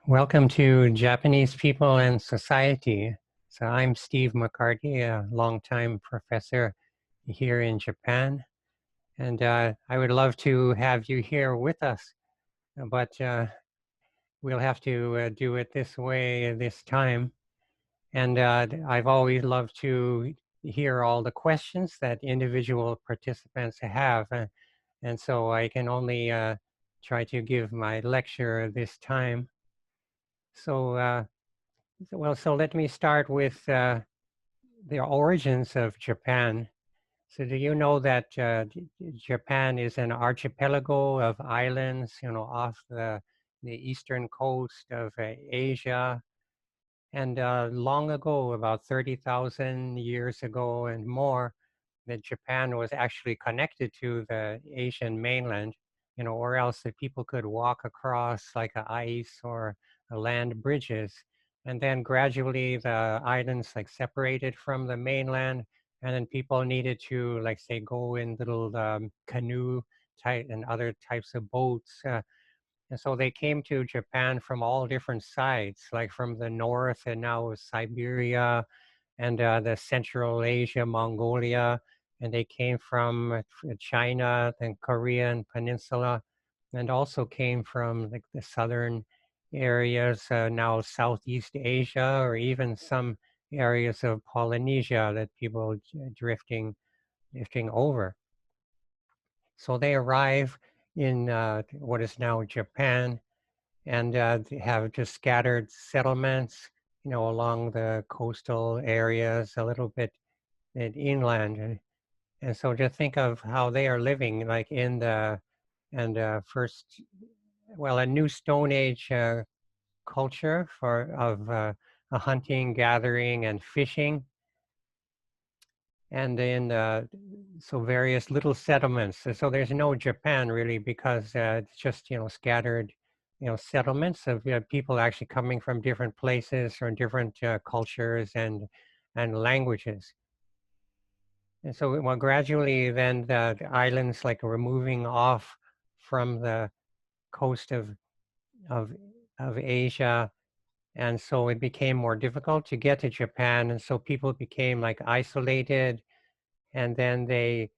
Welcome to Japanese People and Society. So I'm Steve McCarty, a longtime professor here in Japan, and I would love to have you here with us, but we'll have to do it this way this time. And I've always loved to hear all the questions that individual participants have, and so I can only try to give my lecture this time. So so let me start with the origins of Japan. So do you know that Japan is an archipelago of islands, off the eastern coast of Asia? And long ago, about 30,000 years ago and more, that Japan was actually connected to the Asian mainland, or else that people could walk across like a ice or a land bridges. And then gradually the islands like separated from the mainland, and then people needed to like say go in little canoe type and other types of boats. And so they came to Japan from all different sides, like from the north and now Siberia and the Central Asia, Mongolia, and they came from China, then Korean Peninsula, and also came from like the southern areas, now Southeast Asia, or even some areas of Polynesia that people drifting over. So they arrive in what is now Japan, and have just scattered settlements, along the coastal areas, a little bit inland. And so just think of how they are living, like in the and first, well, a new Stone Age culture of a hunting, gathering, and fishing, and in so various little settlements. So there's no Japan really because it's just scattered settlements of people actually coming from different places or different cultures and languages. And so well, gradually then the islands like were moving off from the coast of of Asia, and so it became more difficult to get to Japan, and so people became like isolated, and then they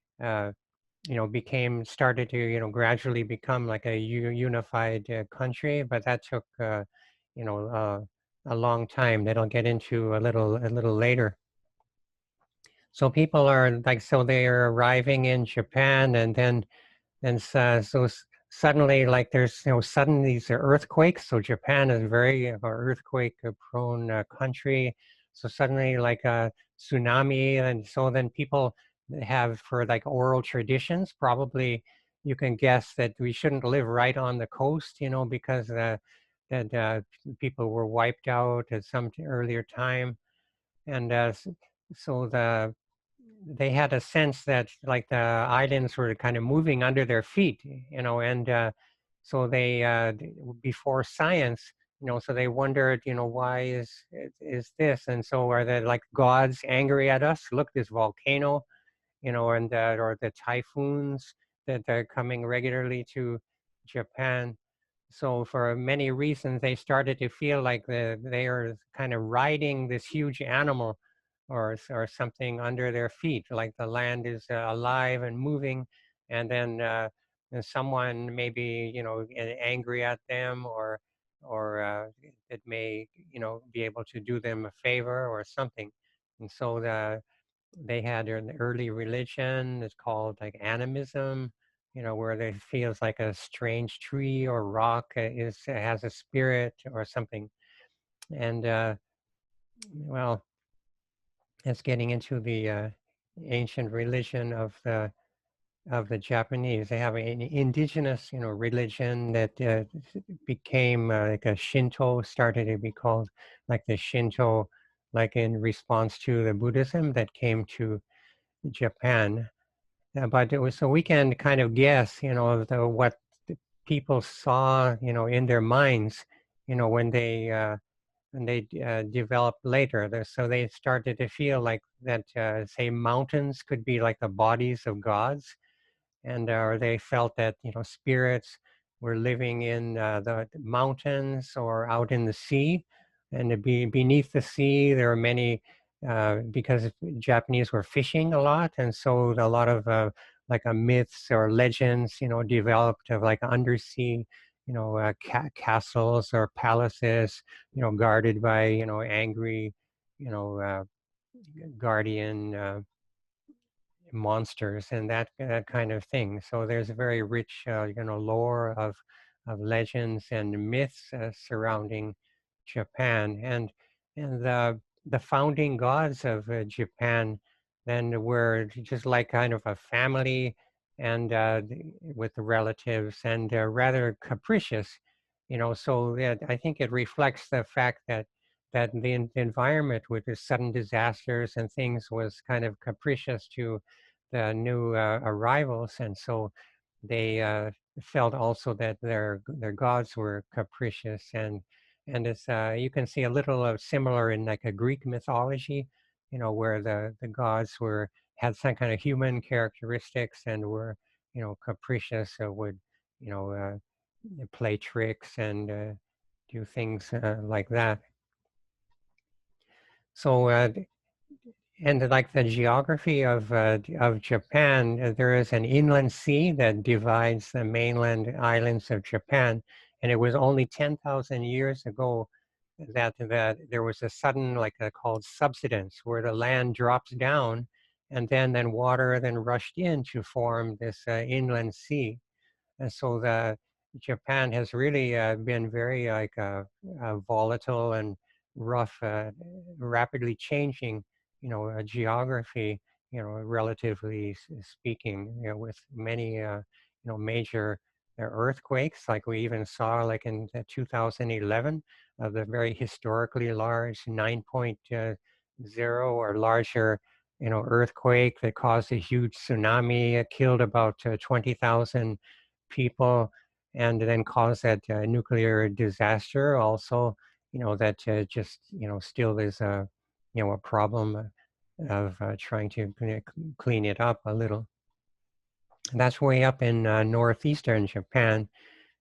started to gradually become like a unified country, but that took you know uh, a long time that I'll get into a little later. So people are like, so they are arriving in Japan, and then suddenly like there's sudden these earthquakes. So Japan is very earthquake prone country. So suddenly like a tsunami, and so then people have for like oral traditions. Probably you can guess that we shouldn't live right on the coast, because that people were wiped out at some earlier time, and so they had a sense that like the islands were kind of moving under their feet, and so they before science, so they wondered, why is this, and so are the like gods angry at us? Look, this volcano, and or the typhoons that are coming regularly to Japan. So for many reasons, they started to feel like they are kind of riding this huge animal or something under their feet, like the land is alive and moving, and then someone maybe angry at them, or it may be able to do them a favor or something. And so they had an early religion. It's called like animism, where they feels like a strange tree or rock has a spirit or something. And well, it's getting into the ancient religion of the Japanese. They have an indigenous, religion that became like a Shinto, started to be called like the Shinto, like in response to the Buddhism that came to Japan. But it was, so we can kind of guess, what the people saw, in their minds, when they developed later. So they started to feel like that, say, mountains could be like the bodies of gods, and or they felt that spirits were living in the mountains or out in the sea. And beneath the sea, there are many, because Japanese were fishing a lot. And so a lot of like myths or legends, developed of like undersea, castles or palaces, guarded by, angry, you know, uh, guardian monsters and that kind of thing. So there's a very rich, lore of legends and myths surrounding Japan, and the founding gods of Japan then were just like kind of a family, and with the relatives, and rather capricious, So yeah, I think it reflects the fact that the environment with the sudden disasters and things was kind of capricious to the new arrivals, and so they felt also that their gods were capricious, and it's you can see a little of similar in like a Greek mythology, where the gods were had some kind of human characteristics and were capricious, or would you know play tricks and do things like that. So and like the geography of Japan, there is an inland sea that divides the mainland islands of Japan, and it was only 10,000 years ago that there was a sudden, like called subsidence, where the land drops down, and then water then rushed in to form this inland sea. And so the Japan has really been very like volatile and rough, rapidly changing, geography, relatively speaking, with many, major earthquakes, like we even saw like in 2011, of the very historically large 9.0 or larger, earthquake that caused a huge tsunami. It killed about 20,000 people, and then cause that nuclear disaster also, that just still is a problem of trying to clean it up a little. And that's way up in northeastern Japan,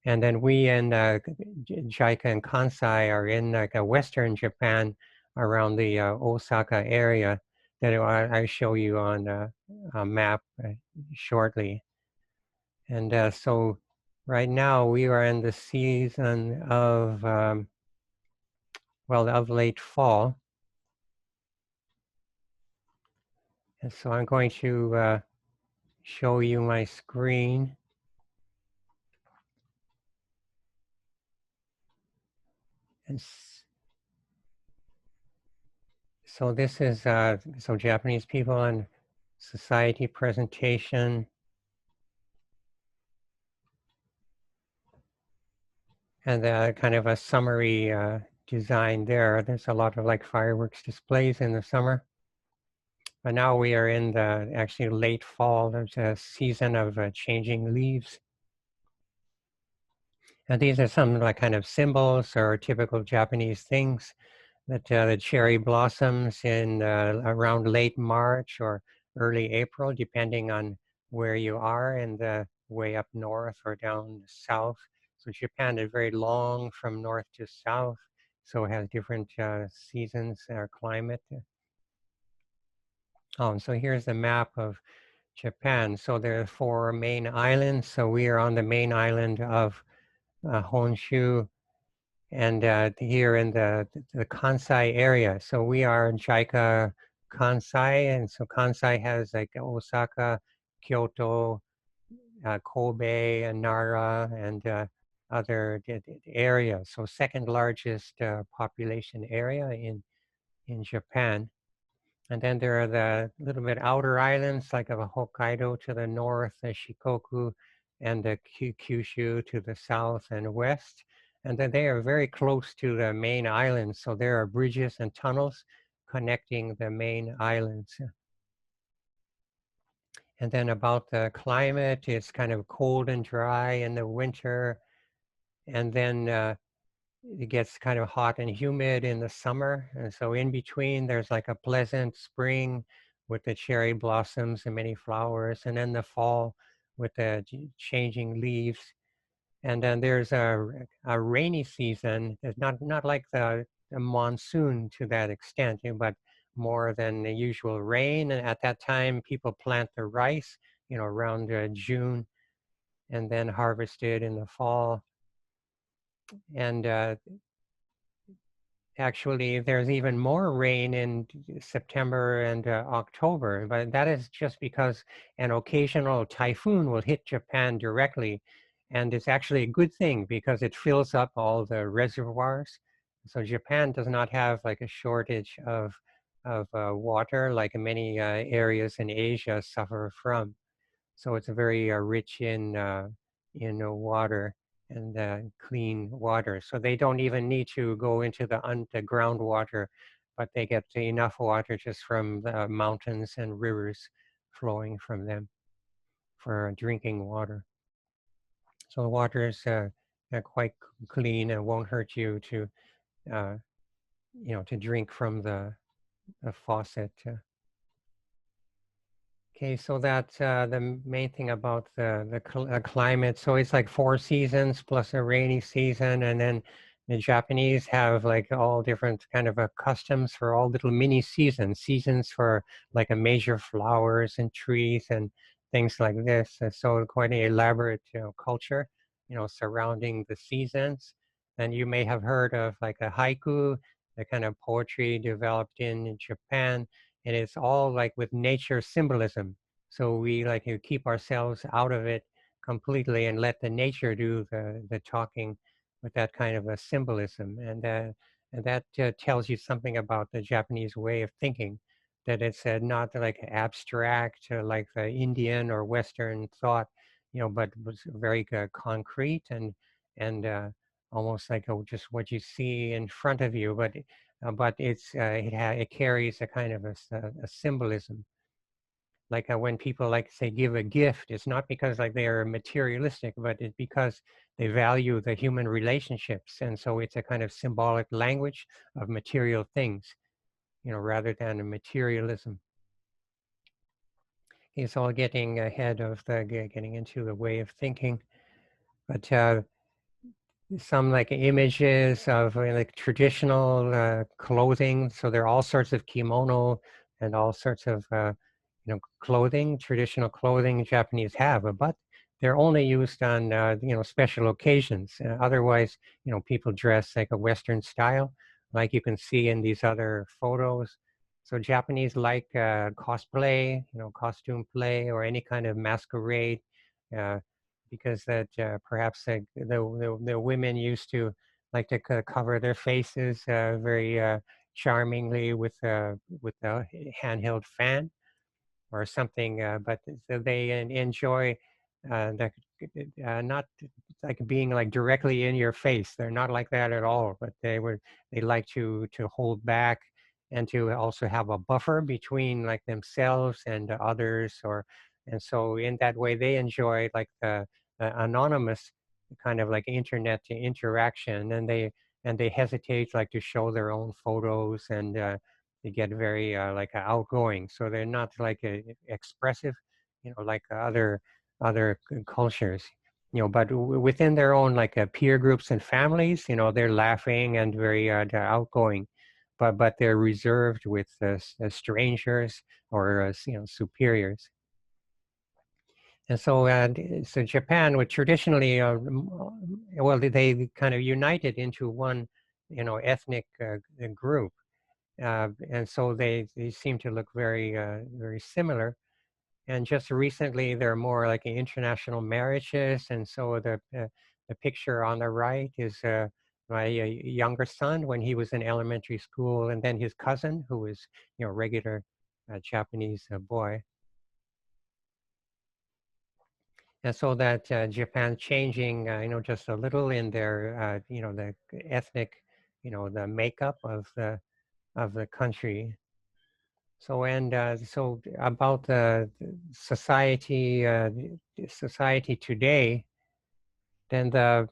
and then we in JICA and Kansai are in like western Japan, around the Osaka area, that I show you on a map shortly. And so right now we are in the season of, of late fall. And so I'm going to show you my screen. And so this is, so Japanese people and society presentation. And kind of a summary design there. There's a lot of like fireworks displays in the summer. But now we are in the actually late fall. There's a season of changing leaves. And these are some like kind of symbols or typical Japanese things, that the cherry blossoms in around late March or early April, depending on where you are, in the way up north or down south. So Japan is very long from north to south, so it has different seasons or climate. Oh, and so here's the map of Japan. So there are 4 main islands. So we are on the main island of Honshu, and here in the Kansai area. So we are JICA Kansai, and so Kansai has like Osaka, Kyoto, Kobe, and Nara, and other areas. So second largest population area in Japan. And then there are the little bit outer islands, like of Hokkaido to the north, the Shikoku, and the Kyushu to the south and west. And then they are very close to the main islands, so there are bridges and tunnels connecting the main islands. And then about the climate, it's kind of cold and dry in the winter, and then it gets kind of hot and humid in the summer. And so in between, there's like a pleasant spring with the cherry blossoms and many flowers, and then the fall with the changing leaves. And then there's a rainy season. It's not like the monsoon to that extent, but more than the usual rain. And at that time, people plant the rice, around June, and then harvest it in the fall. And actually, there's even more rain in September and October, but that is just because an occasional typhoon will hit Japan directly. And it's actually a good thing because it fills up all the reservoirs. So Japan does not have like a shortage of water like many areas in Asia suffer from. So it's very rich in water and clean water. So they don't even need to go into the groundwater, but they get enough water just from the mountains and rivers flowing from them for drinking water. So the water is quite clean and won't hurt you uh, to drink from the faucet. Okay, so that's the main thing about the climate. So it's like 4 seasons plus a rainy season, and then the Japanese have like all different kind of customs for all little mini seasons. Seasons for like a major flowers and trees and things like this. So quite an elaborate culture, surrounding the seasons. And you may have heard of like a haiku, the kind of poetry developed in Japan, and it's all like with nature symbolism. So we like to keep ourselves out of it completely and let the nature do the talking with that kind of a symbolism. And that tells you something about the Japanese way of thinking, that it's not like abstract like the Indian or Western thought, but was very concrete and almost like just what you see in front of you, but it carries a kind of a symbolism. Like when people like say give a gift, it's not because like they are materialistic, but it's because they value the human relationships, and so it's a kind of symbolic language of material things, rather than a materialism. It's all getting ahead of getting into the way of thinking, but some like images of like traditional clothing. So there are all sorts of kimono and all sorts of clothing, traditional clothing Japanese have, but they're only used on special occasions. Otherwise, people dress like a Western style, like you can see in these other photos. So Japanese like cosplay, costume play, or any kind of masquerade. Because that perhaps the women used to like to cover their faces very charmingly with a handheld fan or something, but so they enjoy that not like being like directly in your face. They're not like that at all, but they like to hold back and to also have a buffer between like themselves and others, and so in that way they enjoy like the anonymous kind of like internet interaction, and they hesitate like to show their own photos, and they get very like outgoing, so they're not like expressive, like other cultures, but within their own like peer groups and families, they're laughing and very they're outgoing, but they're reserved with strangers or superiors. And so Japan would traditionally, well, they kind of united into one, ethnic group, and so they seem to look very similar. And just recently, there are more like international marriages, and so the picture on the right is my younger son when he was in elementary school, and then his cousin who was regular Japanese boy. And so that Japan changing, just a little in their, the ethnic, the makeup of the country. So so about the society today, then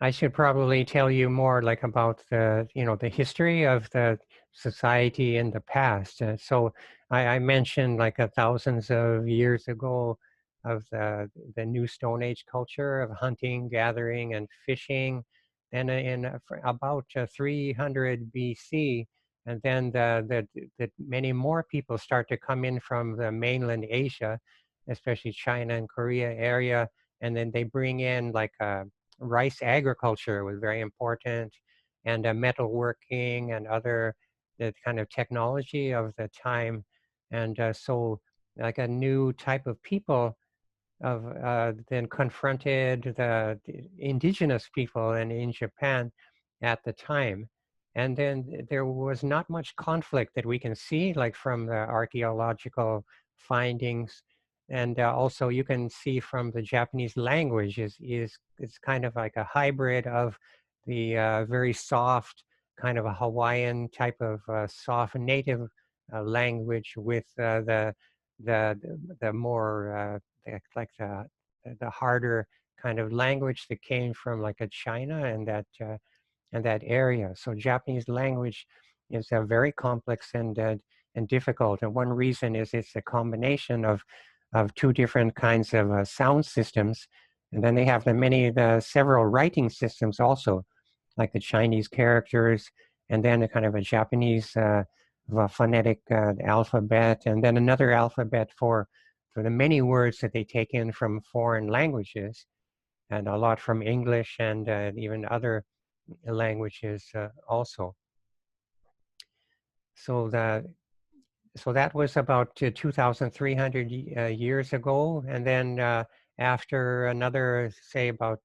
I should probably tell you more like about the history of the society in the past. So I mentioned like thousands of years ago, of the new Stone Age culture of hunting, gathering, and fishing. Then about 300 BC, and then the many more people start to come in from the mainland Asia, especially China and Korea area, and then they bring in like rice agriculture was very important, and metalworking and other the kind of technology of the time, and so like a new type of people of then confronted the indigenous people in Japan at the time. And then there was not much conflict that we can see, like from the archaeological findings. And also you can see from the Japanese language is it's kind of like a hybrid of the very soft kind of a Hawaiian type of soft native language with the the more like the harder kind of language that came from like a China and that area. So Japanese language is very complex and difficult. And one reason is it's a combination of two different kinds of sound systems, and then they have the several writing systems also, like the Chinese characters, and then a kind of a Japanese phonetic alphabet, and then another alphabet for the many words that they take in from foreign languages, and a lot from English and even other languages also. So that was about 2,300 years ago, and then after another, say about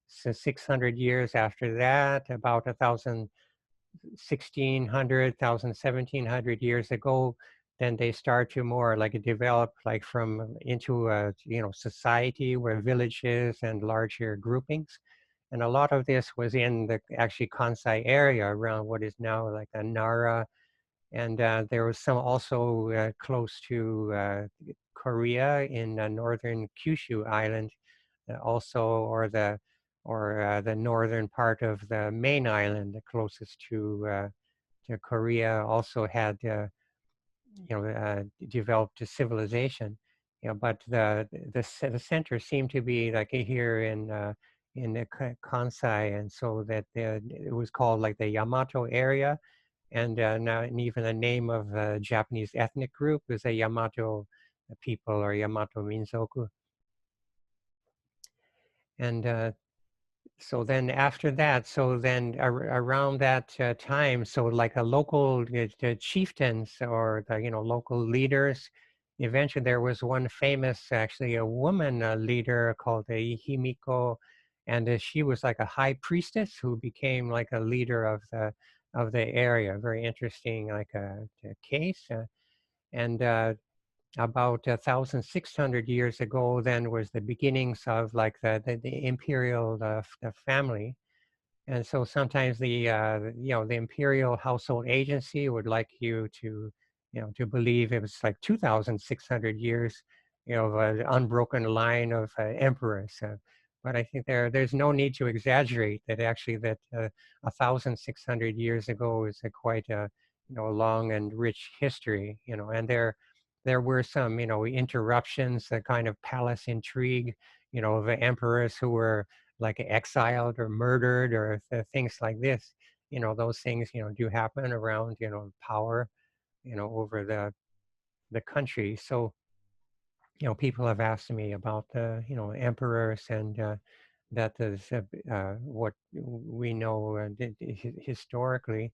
600 years after that, about 1,600, 1,700 years ago, then they start to more like develop like from into a society where villages and larger groupings. And a lot of this was in the actually Kansai area around what is now like a Nara, and there was some also close to Korea in northern Kyushu Island, also, or the northern part of the main island, the closest to Korea, also had developed a civilization. But the center seemed to be like here in the Kansai, and so that it was called like the Yamato area, and now and even the name of the Japanese ethnic group is a Yamato people or Yamato Minzoku. And so then after that, so then around that time, so like a local the chieftains or the local leaders, eventually there was one famous, actually a woman leader called Himiko, and she was like a high priestess who became like a leader of the area. Very interesting, like a case, and about 1,600 years ago, then was the beginnings of like the imperial the family. And so sometimes the imperial household agency would like you to to believe it was like 2,600 years of an unbroken line of emperors. But I think there's no need to exaggerate that actually that 1,600 years ago is a quite a long and rich history. And there were some interruptions, the kind of palace intrigue, of the emperors who were like exiled or murdered or things like this. Those things do happen around power over the country. So people have asked me about the emperors, and that is what we know historically.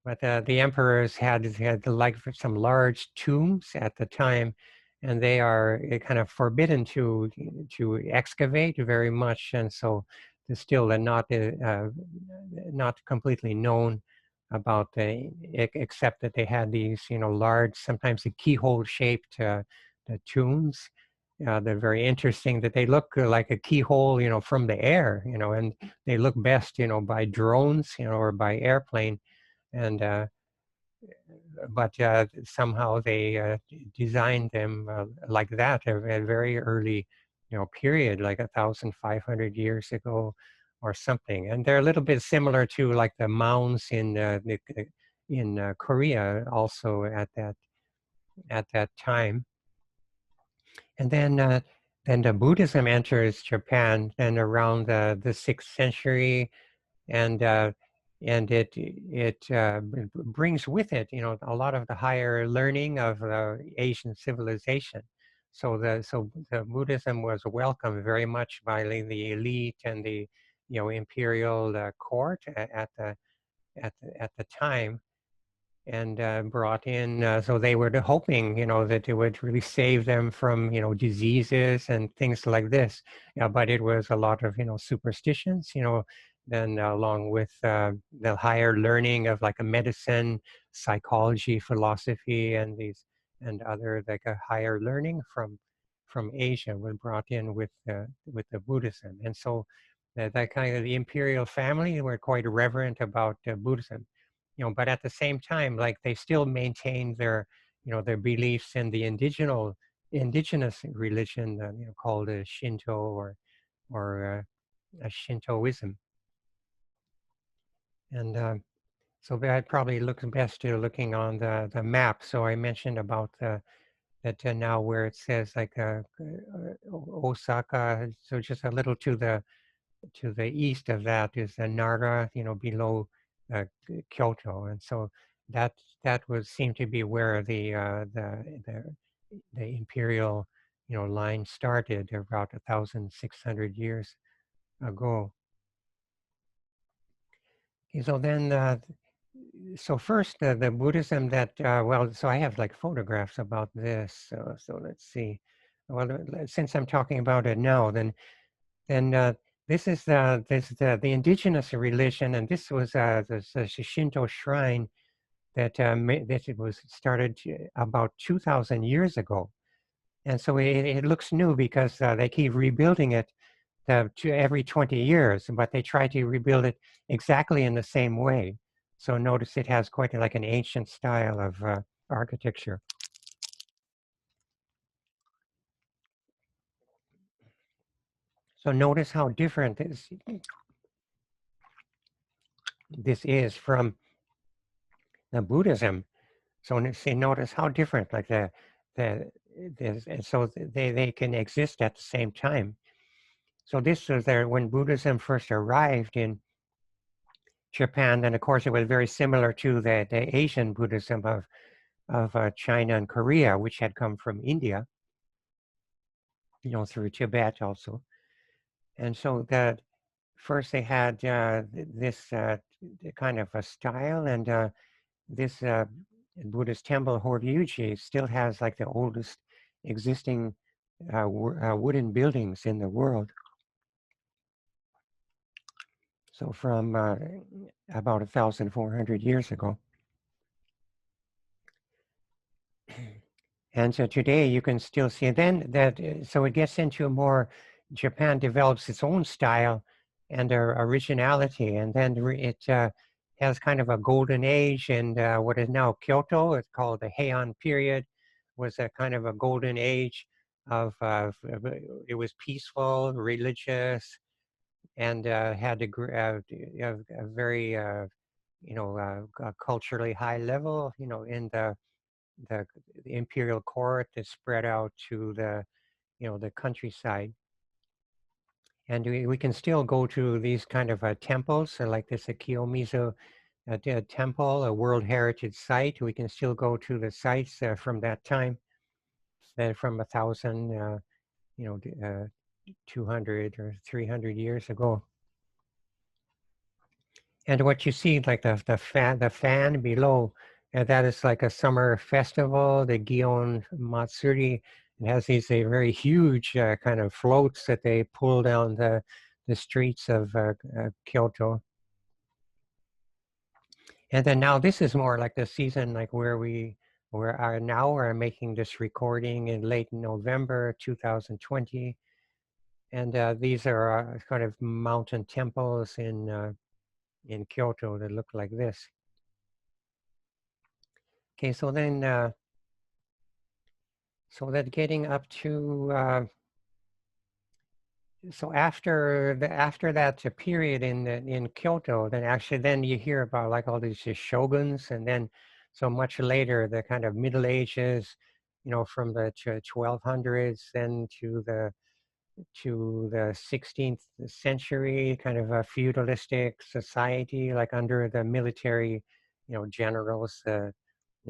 But the emperors had like some large tombs at the time, and they are kind of forbidden to excavate very much, and so they're still not completely known about except that they had these large, sometimes the keyhole shaped the tombs. They're very interesting that they look like a keyhole from the air, and they look best by drones or by airplane, and but somehow they designed them like that at a very early period, like 1,500 years ago or something. And they're a little bit similar to like the mounds in Korea also at that time. And then the Buddhism enters Japan, and around the 6th century, and it brings with it, a lot of the higher learning of Asian civilization. So the Buddhism was welcomed very much by the elite and the imperial court at the time, and brought in. So they were hoping, that it would really save them from, diseases and things like this. But it was a lot of, superstitions, then along with the higher learning of like a medicine, psychology, philosophy, and these and other like a higher learning from Asia was brought in with the Buddhism. And so that kind of the imperial family were quite reverent about Buddhism. But at the same time, like they still maintained their beliefs in the indigenous religion, called Shinto or Shintoism. And so that probably looks best to looking on the map. So I mentioned about that now where it says like Osaka. So just a little to the east of that is Nara, below Kyoto, and so that would seem to be where the imperial line started about 1,600 years ago. Okay, so then so first the Buddhism that well, so I have like photographs about this. So let's see. Well, since I'm talking about it now, then this is the indigenous religion, and this was the Shinto shrine that it was started about 2,000 years ago, and so it looks new because they keep rebuilding it to every 20 years, but they try to rebuild it exactly in the same way. So notice it has quite like an ancient style of architecture. So notice how different this is from the Buddhism. So see, notice how different, like the this, and so they can exist at the same time. So this was there when Buddhism first arrived in Japan. Then of course it was very similar to the Asian Buddhism of China and Korea, which had come from India, through Tibet also. And so that first they had this kind of a style, and this Buddhist temple, Horyuji, still has like the oldest existing wooden buildings in the world. So from about 1,400 years ago. And so today you can still see then that, so it gets into a more, Japan develops its own style and originality, and then it has kind of a golden age, and what is now Kyoto, it's called the Heian period, was a kind of a golden age of, it was peaceful, religious, and had a very, culturally high level, in the imperial court that spread out to the countryside. And we can still go to these kind of temples, like this Kiyomizu temple, a World Heritage Site. We can still go to the sites from that time, from 1,000, 200 or 300 years ago. And what you see, like the fan below, that is like a summer festival, the Gion Matsuri. It has these very huge kind of floats that they pull down the streets of Kyoto. And then now this is more like the season, like where are now. We're making this recording in late November 2020, and these are kind of mountain temples in Kyoto that look like this. Okay, so then, so that getting up to, so after that period in Kyoto, then actually then you hear about like all these shoguns, and then so much later the kind of Middle Ages, from the 1200s then to the 16th century, kind of a feudalistic society, like under the military, generals, the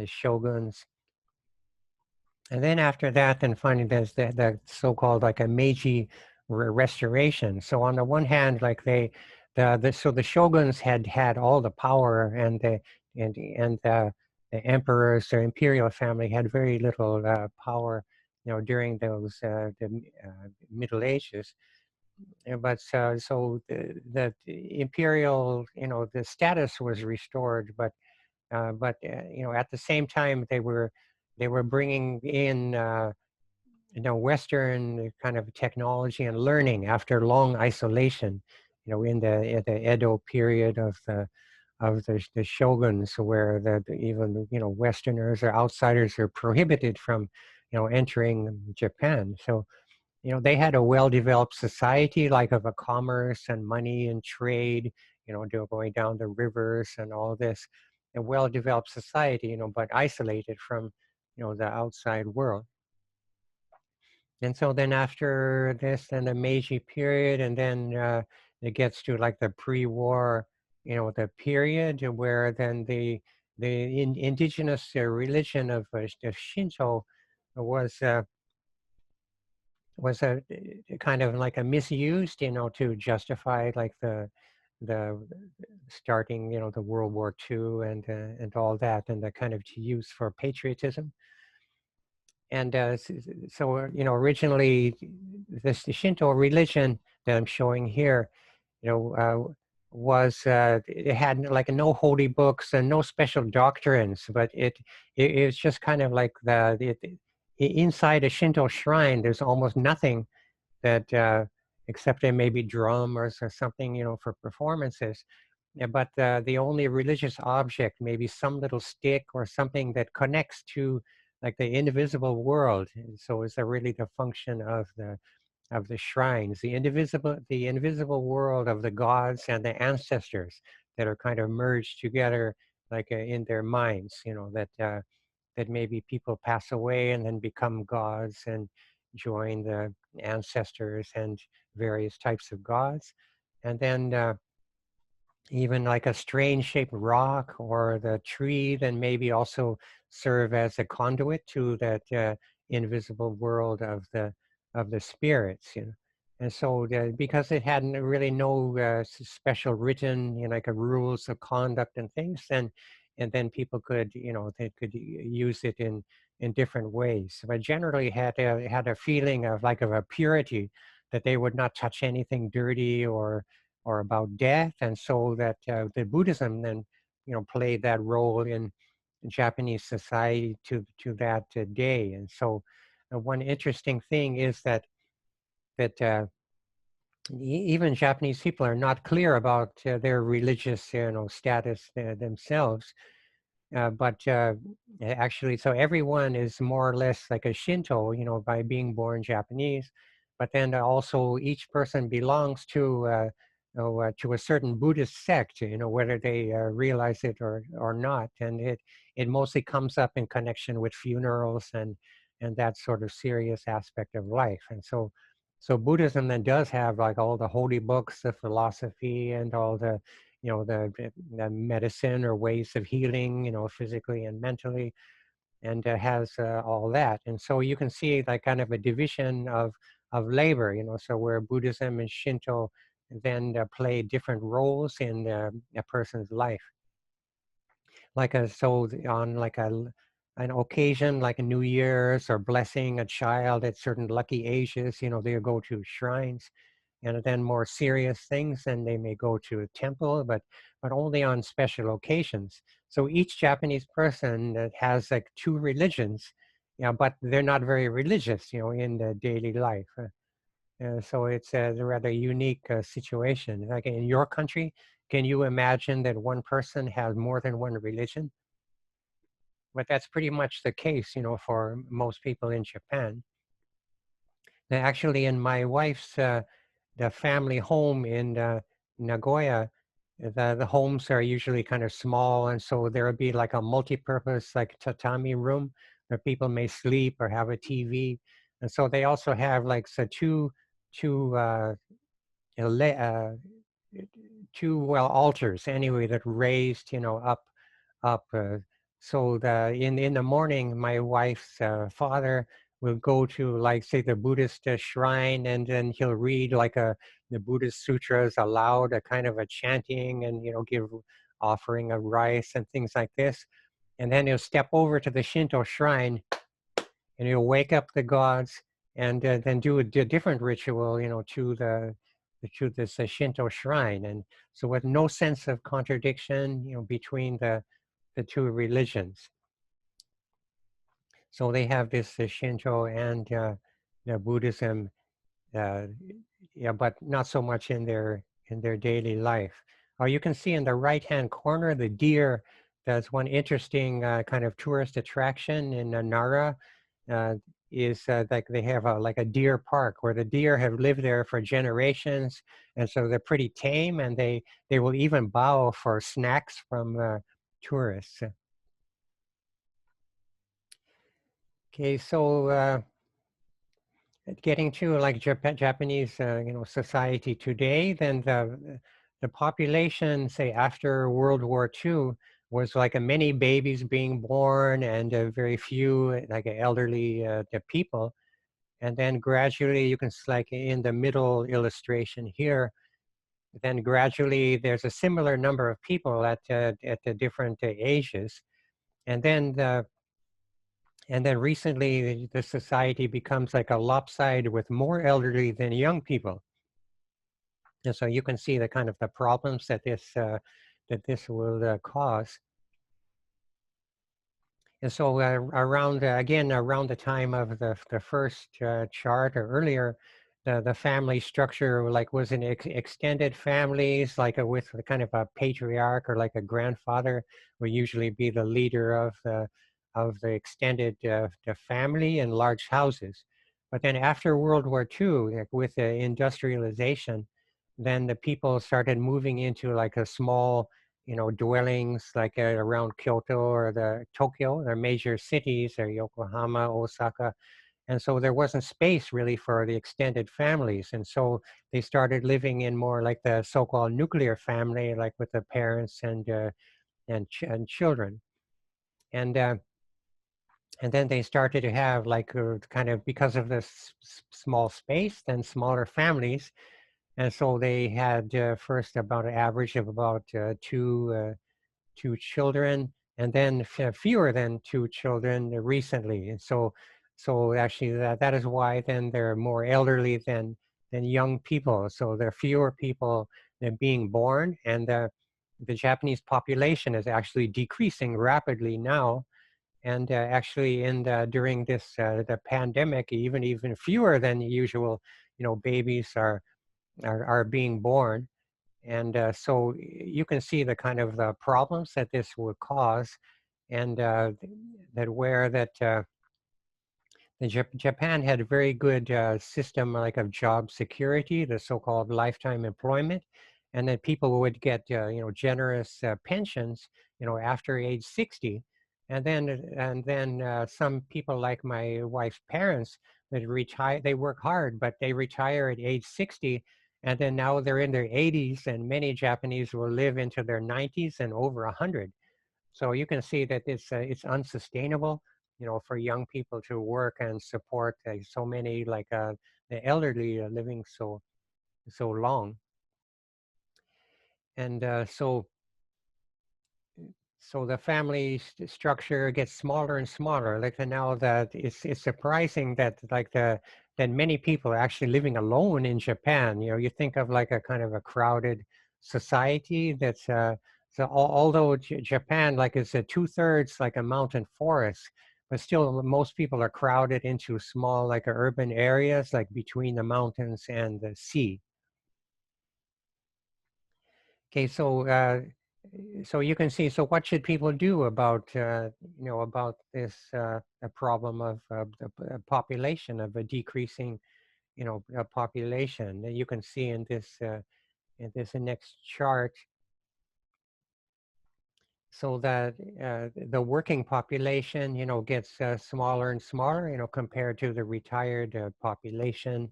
shoguns. And then after that, then finally there's the so-called like a Meiji restoration. So on the one hand, like so the shoguns had all the power, and the emperors, the imperial family, had very little power, during the Middle Ages. But so the imperial, the status was restored, but at the same time they were bringing in Western kind of technology and learning after long isolation, in the Edo period of the shoguns, where even Westerners or outsiders are prohibited from entering Japan. So they had a well-developed society, like of a commerce and money and trade, going down the rivers and all this, a well-developed society, but isolated from, the outside world. And so then after this, then the Meiji period, and then it gets to like the pre-war, the period where then the indigenous religion of Shinto was a kind of like a misused, to justify like the starting, the World War II and all that, and the kind of to use for patriotism. And so, originally, this the Shinto religion that I'm showing here, was it had like no holy books and no special doctrines, but it was just kind of like inside a Shinto shrine. There's almost nothing that except there may be drummers or something, for performances. Yeah, but the only religious object may be some little stick or something that connects to like the indivisible world. And so is that really the function of the shrines, the invisible world of the gods and the ancestors that are kind of merged together, like in their minds, that maybe people pass away and then become gods and join the ancestors and various types of gods. And then even like a strange shaped rock or the tree then maybe also serve as a conduit to that invisible world of the spirits. And so because it had really no special written, like a rules of conduct and things, and then people could, they could use it in different ways, but generally had a feeling of like of a purity, that they would not touch anything dirty or about death. And so that the Buddhism then, played that role in Japanese society to that day. And so one interesting thing is that even Japanese people are not clear about their religious, status themselves. But actually, so everyone is more or less like a Shinto, by being born Japanese. But then also each person belongs to a certain Buddhist sect, whether they realize it or not. And it mostly comes up in connection with funerals and that sort of serious aspect of life. And so Buddhism then does have like all the holy books, the philosophy, and all the medicine or ways of healing, physically and mentally, and has all that. And so you can see like kind of a division of labor, so where Buddhism and Shinto then play different roles in a person's life. On like an occasion like a New Year's or blessing a child at certain lucky ages, they'll go to shrines. And then more serious things, then they may go to a temple, but only on special occasions. So each Japanese person that has like two religions, but they're not very religious, in the daily life. So it's a rather unique situation. Like in your country, can you imagine that one person has more than one religion? But that's pretty much the case, for most people in Japan. Now, actually, in my wife's the family home in Nagoya, the homes are usually kind of small, and so there would be like a multi-purpose like tatami room where people may sleep or have a TV. And so they also have like so two ele- uh, two well altars anyway that raised up. So in the morning, my wife's father will go to like say the Buddhist shrine, and then he'll read like the Buddhist sutras aloud, a kind of a chanting, and give offering of rice and things like this. And then he'll step over to the Shinto shrine and he'll wake up the gods, and then do a different ritual, to this Shinto shrine. And so with no sense of contradiction, between the two religions. So they have this Shinto and Buddhism, uh, yeah, but not so much in their daily life. You can see in the right-hand corner the deer. That's one interesting kind of tourist attraction in Nara. Uh, is like they have like a deer park where the deer have lived there for generations, and so they're pretty tame, and they will even bow for snacks from tourists. Okay, so getting to like Japanese, society today, then the population, say after World War II, was like a many babies being born and very few like elderly the people. And then gradually, you can like in the middle illustration here, then gradually there's a similar number of people at the different ages. And then recently, the society becomes like a lopsided with more elderly than young people. And so you can see the kind of the problems that this will cause. And so again, around the time of the first chart or earlier, the family structure like was in extended families, like with a kind of a patriarch or like a grandfather would usually be the leader of the extended the family in large houses. But then after World War II, like with the industrialization, then the people started moving into like a small dwellings like around Kyoto or the Tokyo, their major cities, or Yokohama, Osaka. And so there wasn't space really for the extended families. And so they started living in more like the so-called nuclear family, like with the parents and children. And then they started to have like kind of because of this small space, then smaller families. And so they had first about an average of about two children, and then fewer than two children recently. And so actually that is why then they're more elderly than young people. So there are fewer people than being born, and the Japanese population is actually decreasing rapidly now. And actually, during this the pandemic, even fewer than usual, babies are being born. And so you can see the kind of the problems that this would cause, and that where that Japan had a very good system like of job security, the so-called lifetime employment, and that people would get generous pensions after age 60, and then some people like my wife's parents that retire, they work hard but they retire at age 60, and then now they're in their 80s, and many Japanese will live into their 90s and over 100. So you can see that it's unsustainable, for young people to work and support so many like the elderly living so long. And so the family structure gets smaller and smaller. Like now that it's surprising that like that many people are actually living alone in Japan. You think of like a kind of a crowded society that's so although Japan like is a two-thirds like a mountain forest, but still most people are crowded into small like urban areas like between the mountains and the sea. Okay, so you can see. So what should people do about about this the problem of the population, of a decreasing population? And you can see in this next chart so that the working population, gets smaller and smaller, compared to the retired population.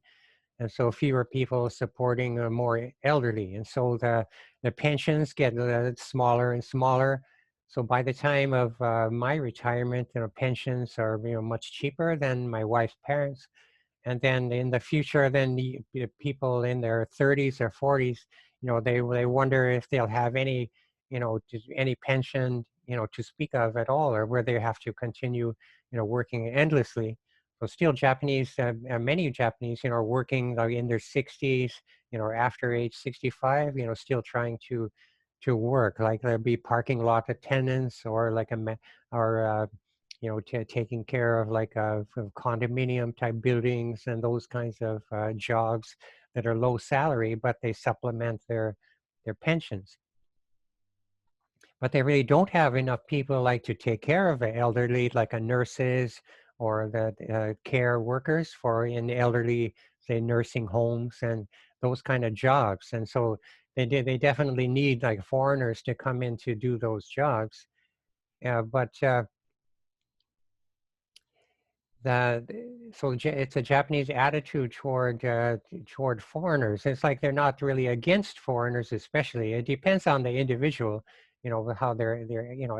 And so fewer people supporting more elderly. And so the pensions get smaller and smaller. So by the time of my retirement, pensions are much cheaper than my wife's parents. And then in the future, then the people in their 30s or 40s, they wonder if they'll have any, any pension, to speak of at all, or where they have to continue, working endlessly. So still Japanese, many Japanese, are working like in their 60s, after age 65, still trying to work, like there'll be parking lot attendants, or like or taking care of like condominium type buildings and those kinds of jobs that are low salary, but they supplement their pensions. But they really don't have enough people like to take care of the elderly, like a nurses or the care workers for in elderly, say, nursing homes and those kind of jobs. And so they definitely need like foreigners to come in to do those jobs. But the so it's a Japanese attitude toward foreigners. It's like they're not really against foreigners, especially. It depends on the individual, how their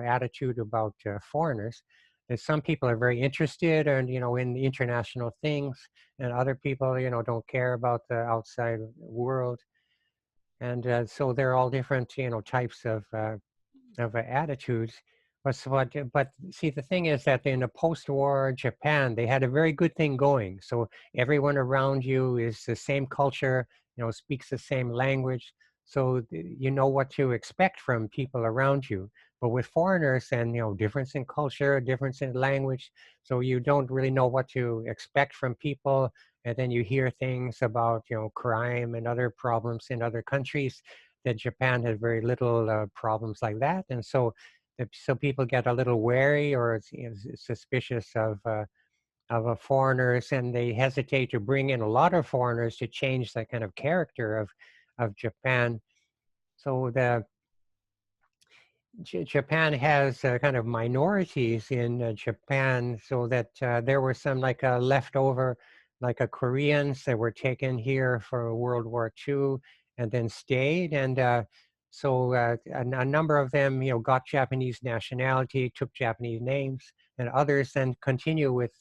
attitude about foreigners. And some people are very interested and in international things, and other people don't care about the outside world. And so they're all different types of attitudes. But see, the thing is that in the post-war Japan, they had a very good thing going. So everyone around you is the same culture, speaks the same language. So you know what to expect from people around you. But with foreigners and, difference in culture, difference in language, so you don't really know what to expect from people. And then you hear things about, crime and other problems in other countries, that Japan has very little problems like that. And so people get a little wary or suspicious of foreigners, and they hesitate to bring in a lot of foreigners to change the kind of character of Japan. So the Japan has kind of minorities in Japan, so that there were some like leftover, like Koreans that were taken here for World War II and then stayed. And so a number of them, got Japanese nationality, took Japanese names, and others then continue with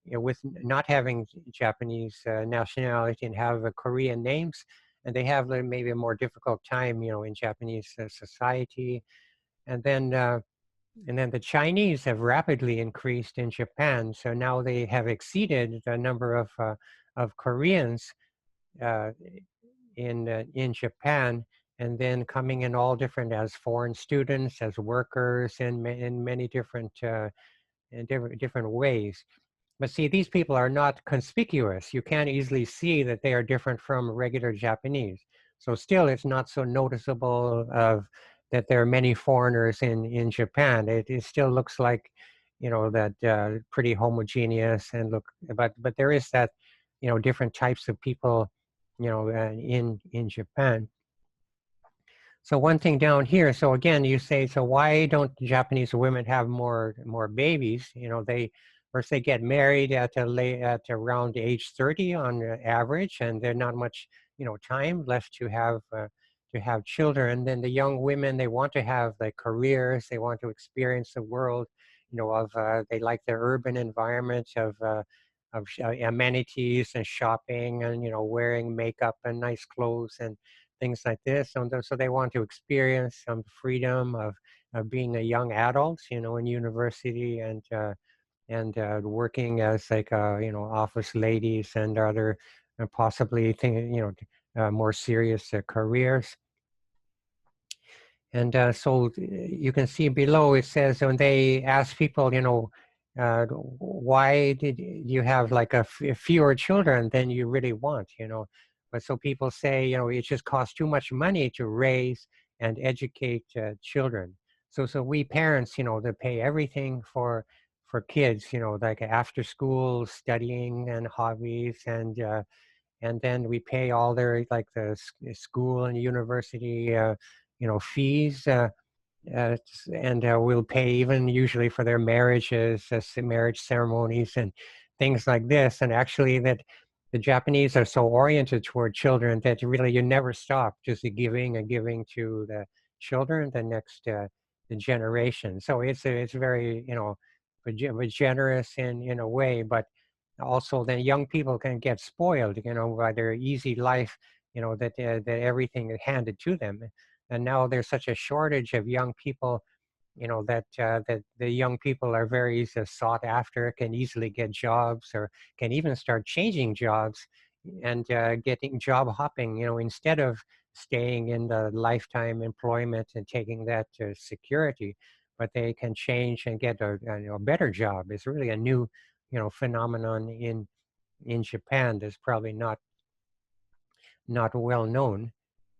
not having Japanese nationality and have Korean names. And they have maybe a more difficult time, in Japanese society. And then the Chinese have rapidly increased in Japan. So now they have exceeded the number of Koreans uh, in Japan, and then coming in all different as foreign students, as workers, in many different different ways. But see, these people are not conspicuous. You can't easily see that they are different from regular Japanese. So still, it's not so noticeable of that there are many foreigners in Japan. It still looks like, that pretty homogeneous and but there is that, different types of people, in Japan. So one thing down here, so again, you say, so why don't Japanese women have more babies? They first they get married at around age 30 on average, and there's not much time left to have children. And then the young women, they want to have like careers, they want to experience the world, they like the urban environment of amenities and shopping and wearing makeup and nice clothes and things like this. So they want to experience some freedom of being a young adult, in university and working as like office ladies and other possibly more serious careers. And so you can see below it says when they ask people, why did you have like fewer children than you really want, But so people say, it just costs too much money to raise and educate children. So we parents, that pay everything for kids, like after school studying and hobbies, and then we pay all their like the school and university fees, and will pay even usually for their marriages, marriage ceremonies, and things like this. And actually, that the Japanese are so oriented toward children that really you never stop just giving and giving to the children, the next the generation. So it's very generous in a way, but also then young people can get spoiled, by their easy life, that everything is handed to them. And now there's such a shortage of young people, that the young people are very sought after, can easily get jobs, or can even start changing jobs and getting job hopping, instead of staying in the lifetime employment and taking that security, but they can change and get a better job. It's really a new, phenomenon in Japan that's probably not well known.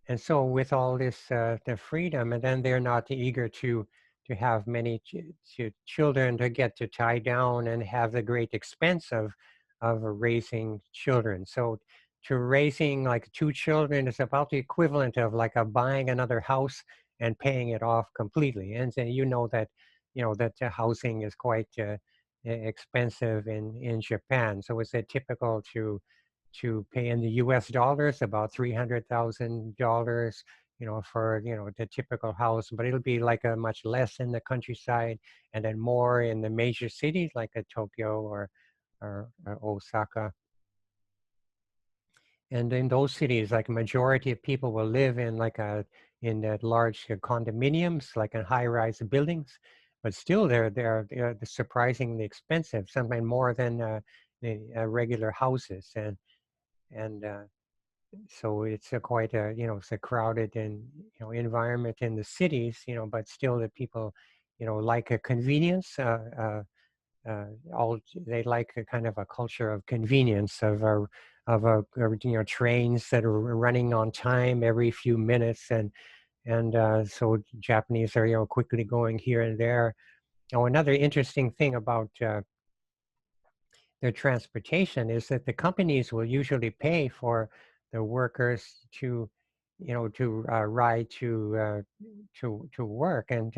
And so with all this the freedom, and then they're not eager to have many children to get to tie down and have the great expense of raising children. So to raising like two children is about the equivalent of like a buying another house and paying it off completely. And then that that housing is quite expensive in Japan. So it's a typical to pay in the U.S. dollars about $300,000, for the typical house, but it'll be like a much less in the countryside, and then more in the major cities like a Tokyo or Osaka. And in those cities, like a majority of people will live in in large condominiums, like in high-rise buildings, but still they're surprisingly expensive, sometimes more than the regular houses, and so it's a quite a it's a crowded and environment in the cities, but still the people like a convenience. All they like a kind of a culture of convenience of trains that are running on time every few minutes, and so Japanese are quickly going here and there. Oh, another interesting thing about their transportation is that the companies will usually pay for the workers to, ride to work, and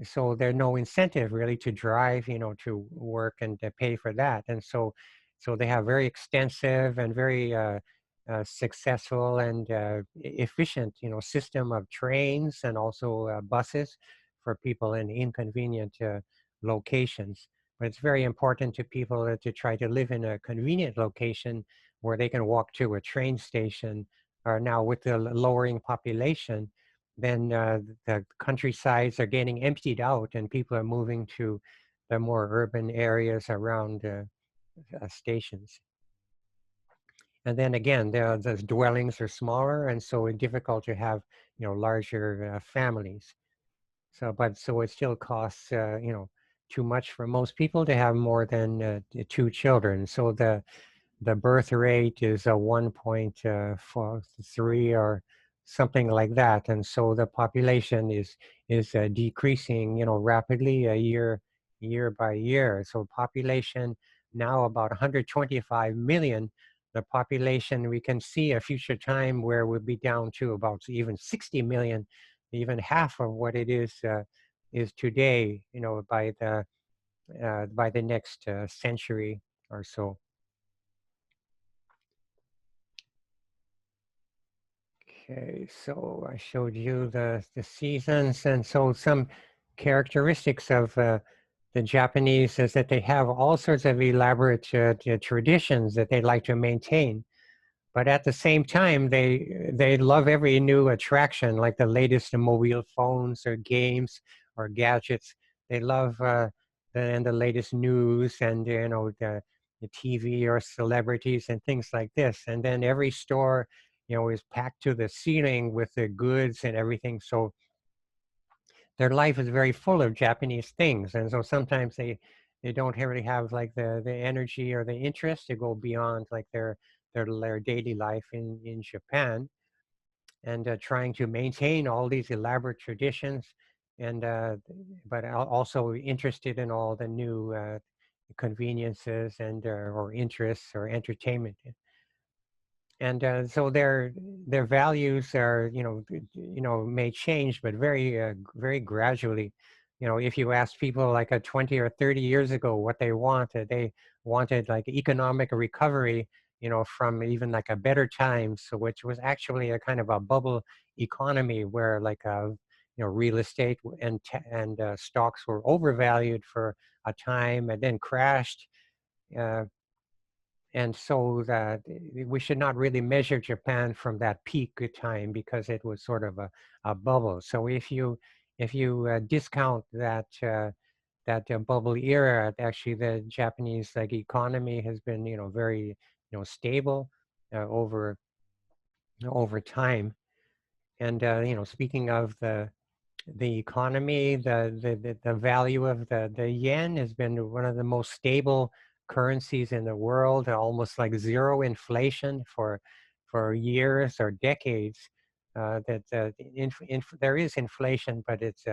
so there's no incentive really to drive, to work and to pay for that, and so they have very extensive and very successful and efficient, system of trains and also buses for people in inconvenient locations. But it's very important to people to try to live in a convenient location where they can walk to a train station. Or now with the lowering population, then the countrysides are getting emptied out and people are moving to the more urban areas around stations. And then again, the dwellings are smaller, and so it's difficult to have larger families. So it still costs too much for most people to have more than two children. So the birth rate is a 1.43 or something like that, and so the population is decreasing, rapidly, year by year. So population now about 125 million. The population, we can see a future time where we'll be down to about even 60 million, even half of what it is today. By the next century or so. Okay, so I showed you the seasons, and so some characteristics of the Japanese is that they have all sorts of elaborate traditions that they like to maintain. But at the same time, they love every new attraction, like the latest mobile phones or games or gadgets. They love the latest news and the TV or celebrities and things like this. And then every store, is packed to the ceiling with the goods and everything. So their life is very full of Japanese things, and so sometimes they don't really have like the energy or the interest to go beyond like their daily life in Japan, and trying to maintain all these elaborate traditions, and but also interested in all the new conveniences and or interests or entertainment. And so their values are, may change, but very gradually. If you ask people like 20 or 30 years ago what they wanted like economic recovery, from even like a better times, so which was actually a kind of a bubble economy where like real estate and stocks were overvalued for a time and then crashed. Uh, and so that we should not really measure Japan from that peak time because it was sort of a bubble. So if you discount that bubble era, actually the Japanese like economy has been very stable over time. And speaking of the economy, the value of the yen has been one of the most stable currencies in the world, almost like zero inflation for years or decades. That there is inflation, but it's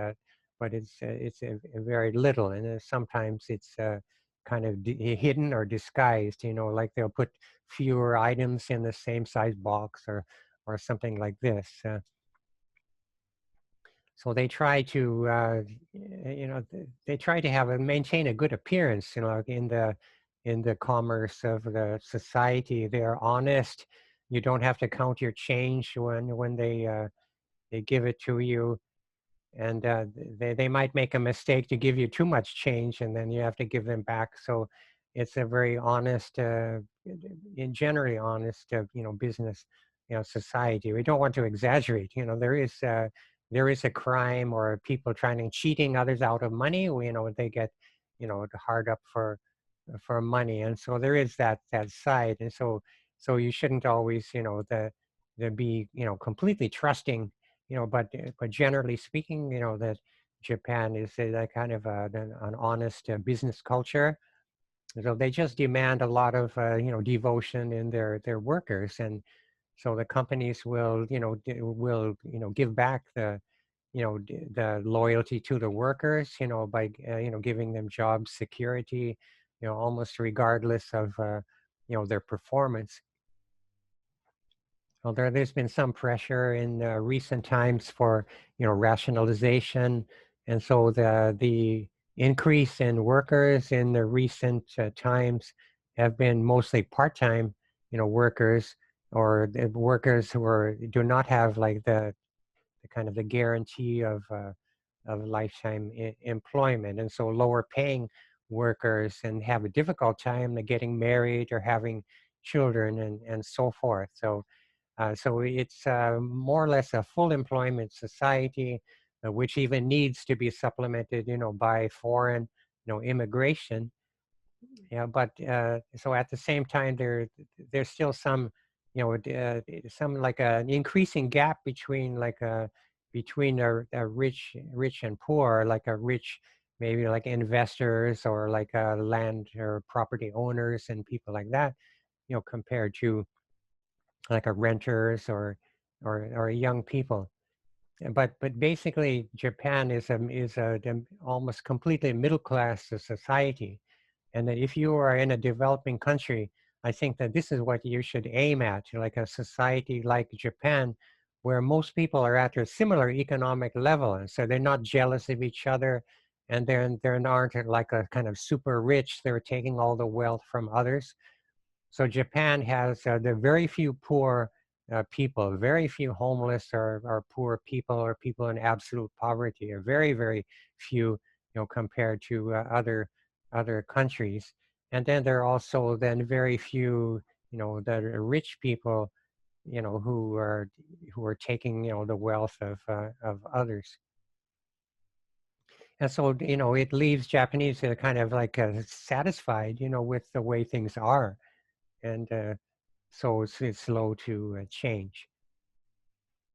very little, and sometimes it's kind of hidden or disguised. Like they'll put fewer items in the same size box or something like this. So they try to, they try to maintain a good appearance, in the commerce of the society. They're honest. You don't have to count your change when they give it to you, and they might make a mistake to give you too much change, and then you have to give them back. So it's a very honest, generally honest, business, society. We don't want to exaggerate. There is a crime or people trying to cheating others out of money. They get, hard up for money, and so there is that side, and so you shouldn't always, the be, completely trusting, but generally speaking, that Japan is a kind of an honest business culture. So they just demand a lot of devotion in their workers, and so the companies will will give back the loyalty to the workers, by giving them job security, almost regardless of their performance. Well, there's been some pressure in recent times for rationalization, and so the increase in workers in the recent times have been mostly part-time, workers, or the workers do not have like the kind of the guarantee of lifetime employment, and so lower paying workers and have a difficult time getting married or having children and so forth. So it's more or less a full employment society, which even needs to be supplemented, by foreign, immigration. Yeah, but so at the same time, there's still some, some like an increasing gap between a rich and poor, like a rich, maybe like investors or like land or property owners and people like that, compared to like a renters or young people. But basically, Japan is a almost completely middle class society, and that if you are in a developing country, I think that this is what you should aim at, like a society like Japan, where most people are at a similar economic level, and so they're not jealous of each other, and they're not like a kind of super rich. They're taking all the wealth from others. So Japan has the very few poor people, very few homeless or poor people or people in absolute poverty, or very, very few, compared to other countries. And then there are also then very few, that are rich people, who are taking, the wealth of others. And so, it leaves Japanese kind of like satisfied, with the way things are. And so it's slow to change.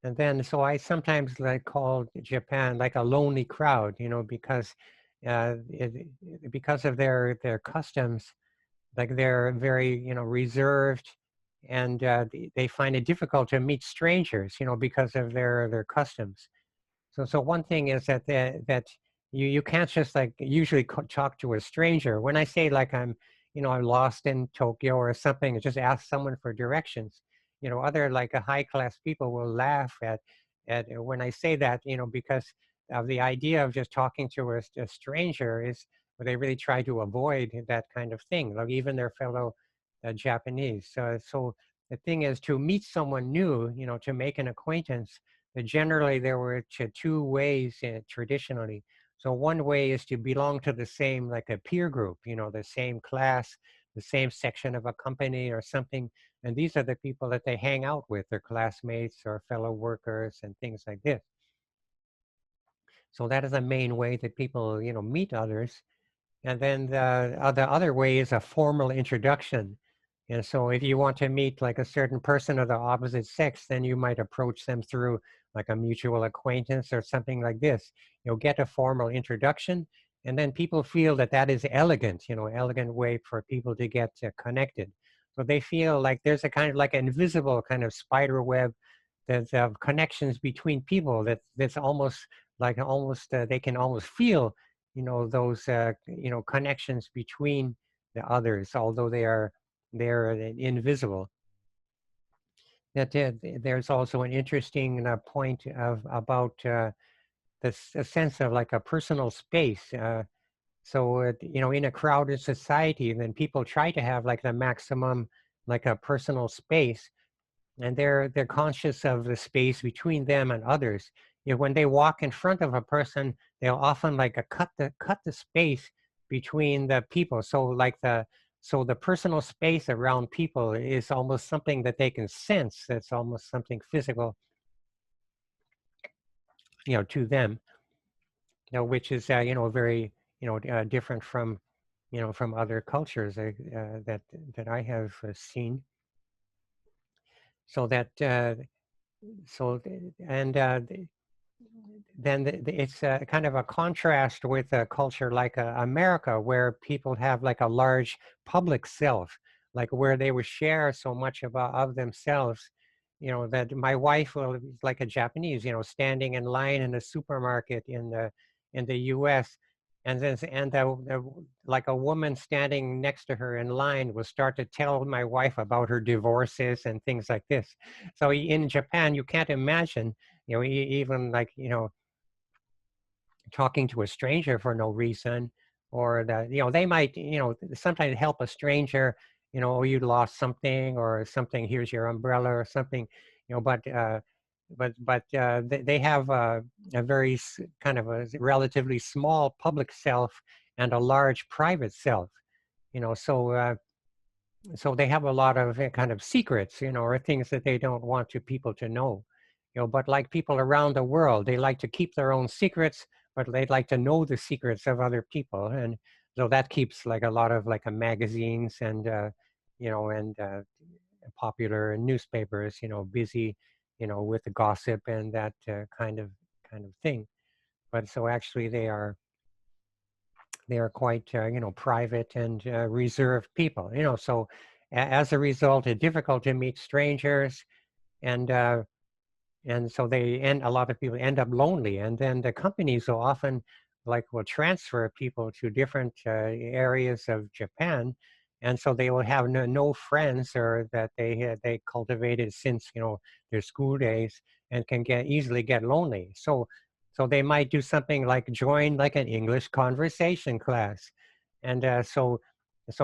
And then, so I sometimes like call Japan like a lonely crowd, because because of their customs, like they're very reserved, and they find it difficult to meet strangers, because of their customs. So one thing is that you can't just like usually talk to a stranger. When I say like I'm lost in Tokyo or something, just ask someone for directions. other like a high class people will laugh at when I say that, because of the idea of just talking to a stranger is they really try to avoid that kind of thing, like even their fellow Japanese. So the thing is to meet someone new, to make an acquaintance. Generally, there were two ways traditionally. So one way is to belong to the same, like a peer group, the same class, the same section of a company or something. And these are the people that they hang out with, their classmates or fellow workers and things like this. So that is a main way that people, meet others. And then the other way is a formal introduction. And so if you want to meet like a certain person of the opposite sex, then you might approach them through like a mutual acquaintance or something like this. You'll get a formal introduction, and then people feel that that is elegant, elegant way for people to get connected. So they feel like there's a kind of like an invisible kind of spider web that's connections between people that's almost like almost they can almost feel those connections between the others, although they're invisible. That there's also an interesting point of about this a sense of like a personal space. So in a crowded society, then people try to have like the maximum like a personal space, and they're conscious of the space between them and others. When they walk in front of a person, they'll often like cut the space between the people. So the personal space around people is almost something that they can sense. That's almost something physical, to them. Which is very different from from other cultures that I have seen. So that so and then it's kind of a contrast with a culture like America, where people have like a large public self, like where they will share so much of themselves. That my wife will like a Japanese, standing in line in a supermarket in the U.S. Like a woman standing next to her in line will start to tell my wife about her divorces and things like this. So in Japan, you can't imagine, even like talking to a stranger for no reason, or that they might sometimes help a stranger, oh, you lost something or something, here's your umbrella or something, but they have a very kind of a relatively small public self and a large private self, so they have a lot of kind of secrets, or things that they don't want to people to know, but like people around the world, they like to keep their own secrets, but they'd like to know the secrets of other people. And so that keeps like a lot of like magazines and, and popular newspapers, busy, with the gossip and that kind of thing. But so actually they are quite, private and reserved people, so as a result, it's difficult to meet strangers, and so a lot of people end up lonely, and then the companies will often will transfer people to different areas of Japan, and so they will have no friends or that they cultivated since their school days, and can easily get lonely. So they might do something like join like an English conversation class, and so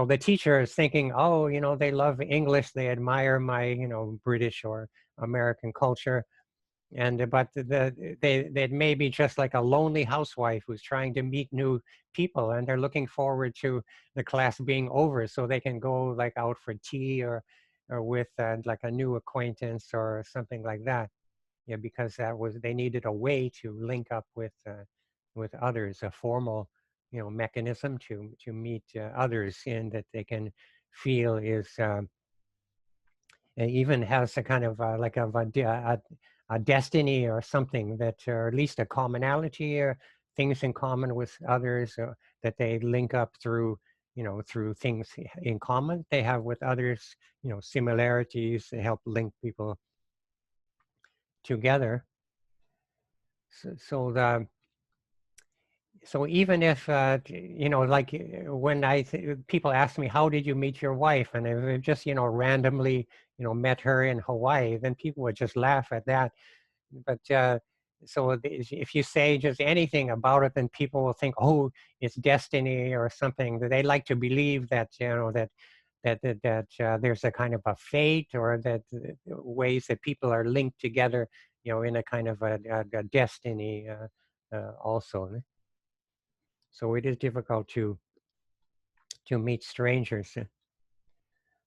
the teacher is thinking, oh, they love English, they admire my British or American culture, and but they may be just like a lonely housewife who's trying to meet new people, and they're looking forward to the class being over so they can go like out for tea or with like a new acquaintance or something like that. Yeah, because they needed a way to link up with others, a formal mechanism to meet others in that they can feel is even has a kind of like a destiny or something, that or at least a commonality or things in common with others, that they link up through through things in common they have with others, similarities that help link people together. So even if like when people ask me, how did you meet your wife, and I just randomly met her in Hawaii, then people would just laugh at that. But if you say just anything about it, then people will think, oh, it's destiny or something. They like to believe that there's a kind of a fate, or that ways that people are linked together, in a kind of a destiny also. So it is difficult to meet strangers.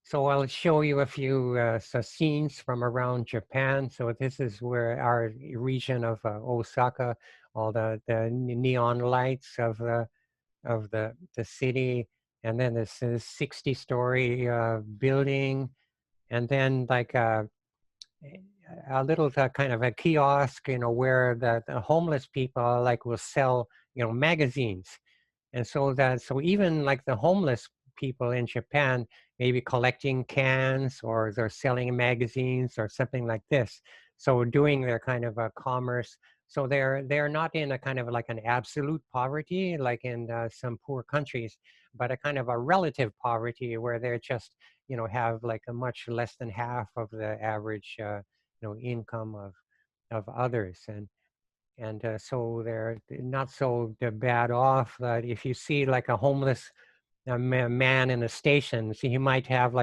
So I'll show you a few scenes from around Japan. So this is where our region of Osaka, all the neon lights of the city, and then this 60-story building, and then like a little kind of a kiosk, where the homeless people like will sell, magazines. And so even like the homeless people in Japan may be collecting cans, or they're selling magazines or something like this. So doing their kind of a commerce. So they're not in a kind of like an absolute poverty like in some poor countries, but a kind of a relative poverty where they're just have like a much less than half of the average income of others. And so they're not so bad off. That if you see like a homeless man in a station, so he might have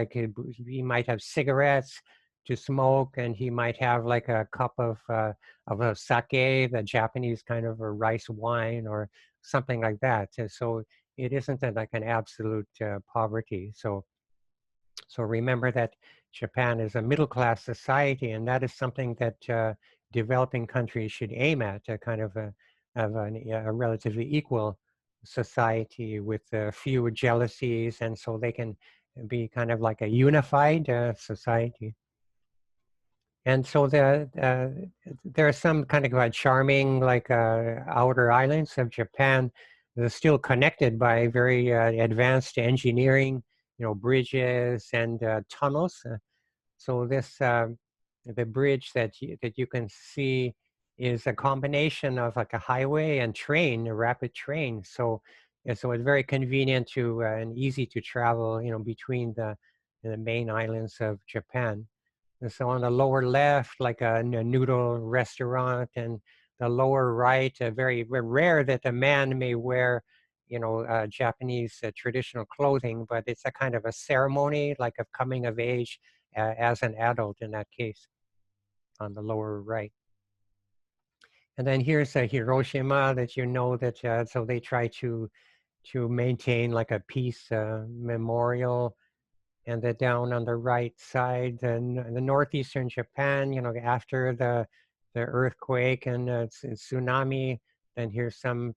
cigarettes to smoke, and he might have like a cup of a sake, the Japanese kind of a rice wine, or something like that. So it isn't like an absolute poverty. So remember that Japan is a middle-class society, and that is something that developing countries should aim at, a kind of a relatively equal society with fewer jealousies, and so they can be kind of like a unified society. And so there are some kind of charming like outer islands of Japan that are still connected by very advanced engineering, bridges and tunnels. So the bridge that you can see is a combination of like a highway and train, a rapid train. So it's very convenient to and easy to travel, between the main islands of Japan. And so on the lower left, like a noodle restaurant, and the lower right, very rare that a man may wear, Japanese traditional clothing, but it's a kind of a ceremony, like of coming of age as an adult in that case, on the lower right. And then here's a Hiroshima that that, so they try to maintain like a peace memorial. And then down on the right side, the northeastern Japan, after the earthquake and tsunami, then here's some,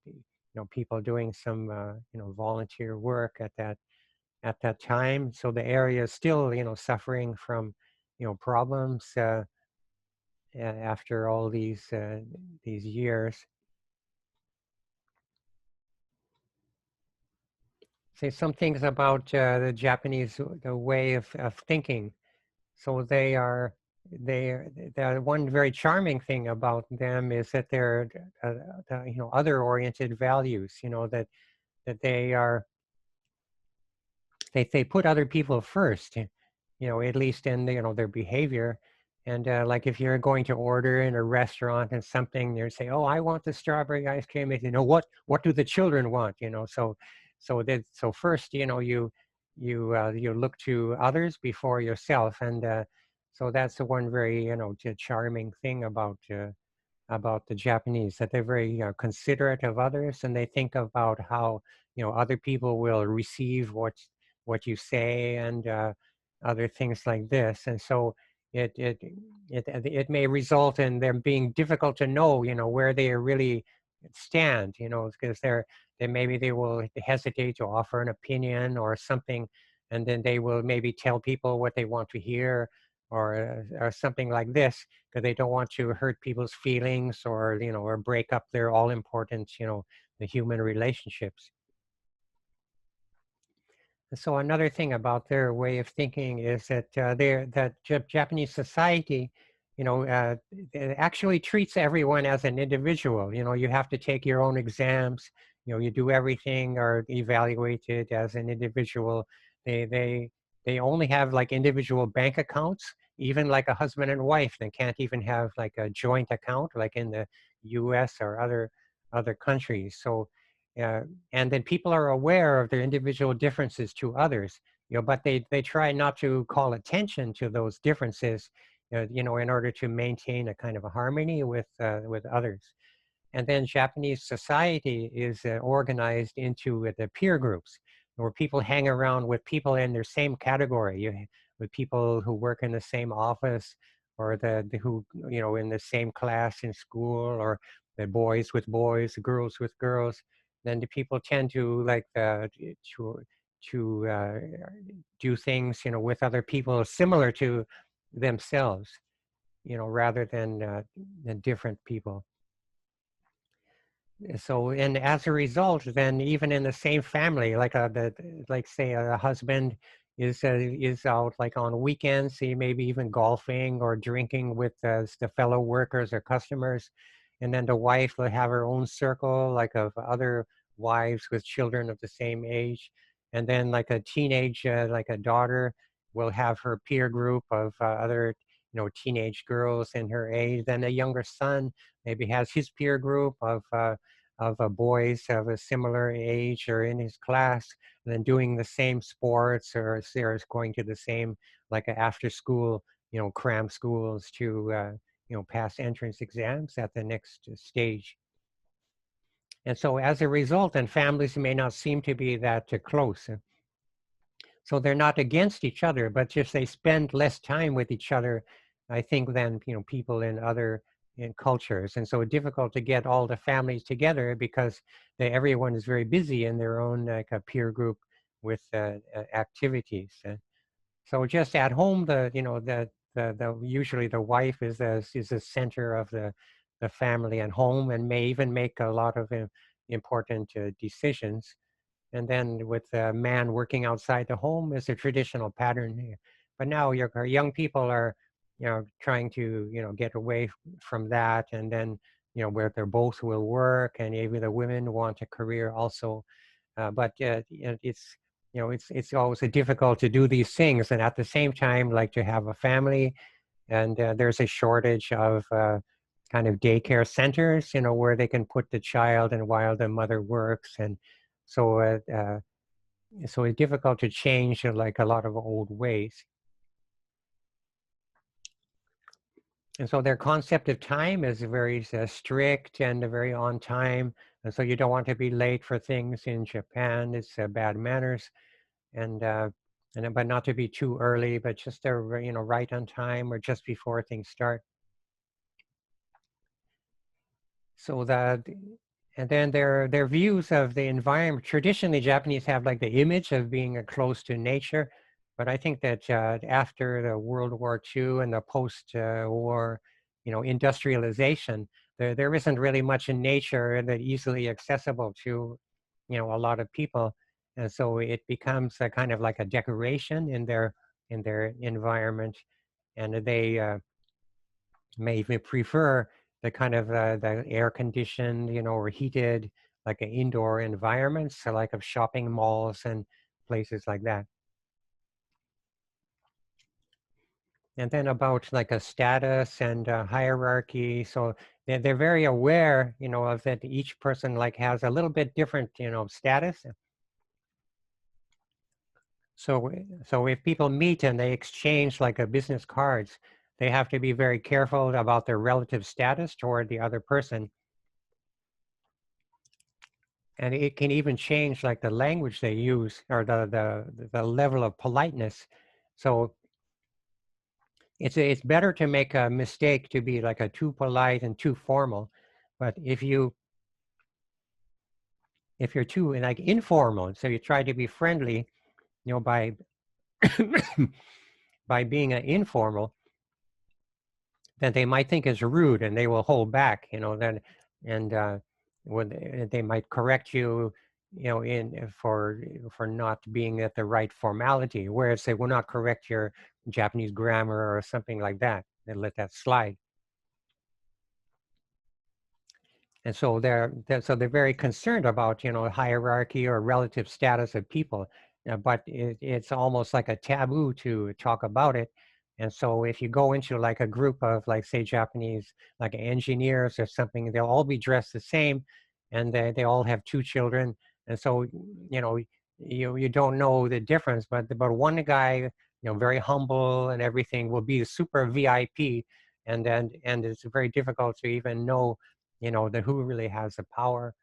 people doing some, volunteer work at that time. So the area is still, suffering from, problems after all these years. Say some things about the Japanese, the way of thinking. So the one very charming thing about them is that they're other-oriented values. That they put other people first. At least in their behavior. And like if you're going to order in a restaurant and something, they say, "Oh, I want the strawberry ice cream." And, what do the children want? So first, you look to others before yourself, and so that's the one very charming thing about the Japanese, that they're very considerate of others, and they think about how other people will receive what you say, and other things like this. And so it may result in them being difficult to know where they really stand, because maybe they will hesitate to offer an opinion or something, and then they will maybe tell people what they want to hear, or something like this, because they don't want to hurt people's feelings, or break up their all important the human relationships. So another thing about their way of thinking is that Japanese society, it actually treats everyone as an individual. You have to take your own exams. You do everything or evaluate it as an individual. They they only have like individual bank accounts, even like a husband and wife. They can't even have like a joint account like in the US or other countries. So uh, and then people are aware of their individual differences to others, but they try not to call attention to those differences, in order to maintain a kind of a harmony with others. And then Japanese society is organized into the peer groups, where people hang around with people in their same category, with people who work in the same office, or the who in the same class in school, or the boys with boys, girls with girls. Then the people tend to like to do things with other people similar to themselves, rather than different people. So, and as a result, then even in the same family, like like say a husband is out like on weekends, he maybe even golfing or drinking with the fellow workers or customers, and then the wife will have her own circle like of other wives with children of the same age, and then like a teenage like a daughter will have her peer group of other teenage girls in her age. Then a younger son maybe has his peer group of boys of a similar age or in his class, and then doing the same sports, or Sarah's going to the same like after school, cram schools to pass entrance exams at the next stage. And so as a result, then families may not seem to be that close. So they're not against each other, but just they spend less time with each other, I think, than people in other in cultures. And so it's difficult to get all the families together because everyone is very busy in their own like a peer group with activities. So just at home, the usually the wife is the center of the family at home, and may even make a lot of important decisions. And then with a man working outside the home is a traditional pattern here. But now our young people are, trying to, get away from that, and then, where they both will work, and even the women want a career also. But it's always difficult to do these things, and at the same time, like to have a family. And there's a shortage of kind of daycare centers, where they can put the child and while the mother works. And so so it's difficult to change like a lot of old ways. And so their concept of time is very strict and very on time. And so you don't want to be late for things in Japan. It's bad manners. And but not to be too early, but just right on time or just before things start. So and then their views of the environment. Traditionally, Japanese have like the image of being close to nature, but I think that after the World War II and the post-war, industrialization, there isn't really much in nature that easily accessible to, a lot of people, and so it becomes a kind of like a decoration in their environment, and they may even prefer the kind of the air conditioned, or heated, like an indoor environments, so like of shopping malls and places like that. And then about like a status and hierarchy. So they're very aware, of that each person like has a little bit different, status. So if people meet and they exchange like a business cards, they have to be very careful about their relative status toward the other person. And it can even change like the language they use, or the level of politeness. So it's better to make a mistake to be like a too polite and too formal. But if you're too like informal, so you try to be friendly, by by being informal, then they might think is rude and they will hold back, then, and when they might correct you, in for not being at the right formality, whereas they will not correct your Japanese grammar or something like that. They let that slide. And so they're very concerned about hierarchy or relative status of people. but it's almost like a taboo to talk about it. And so if you go into like a group of like say Japanese like engineers or something, they'll all be dressed the same, and they all have two children. And so you know you don't know the difference, but one guy, very humble and everything, will be a super VIP, and it's very difficult to even know the who really has the power,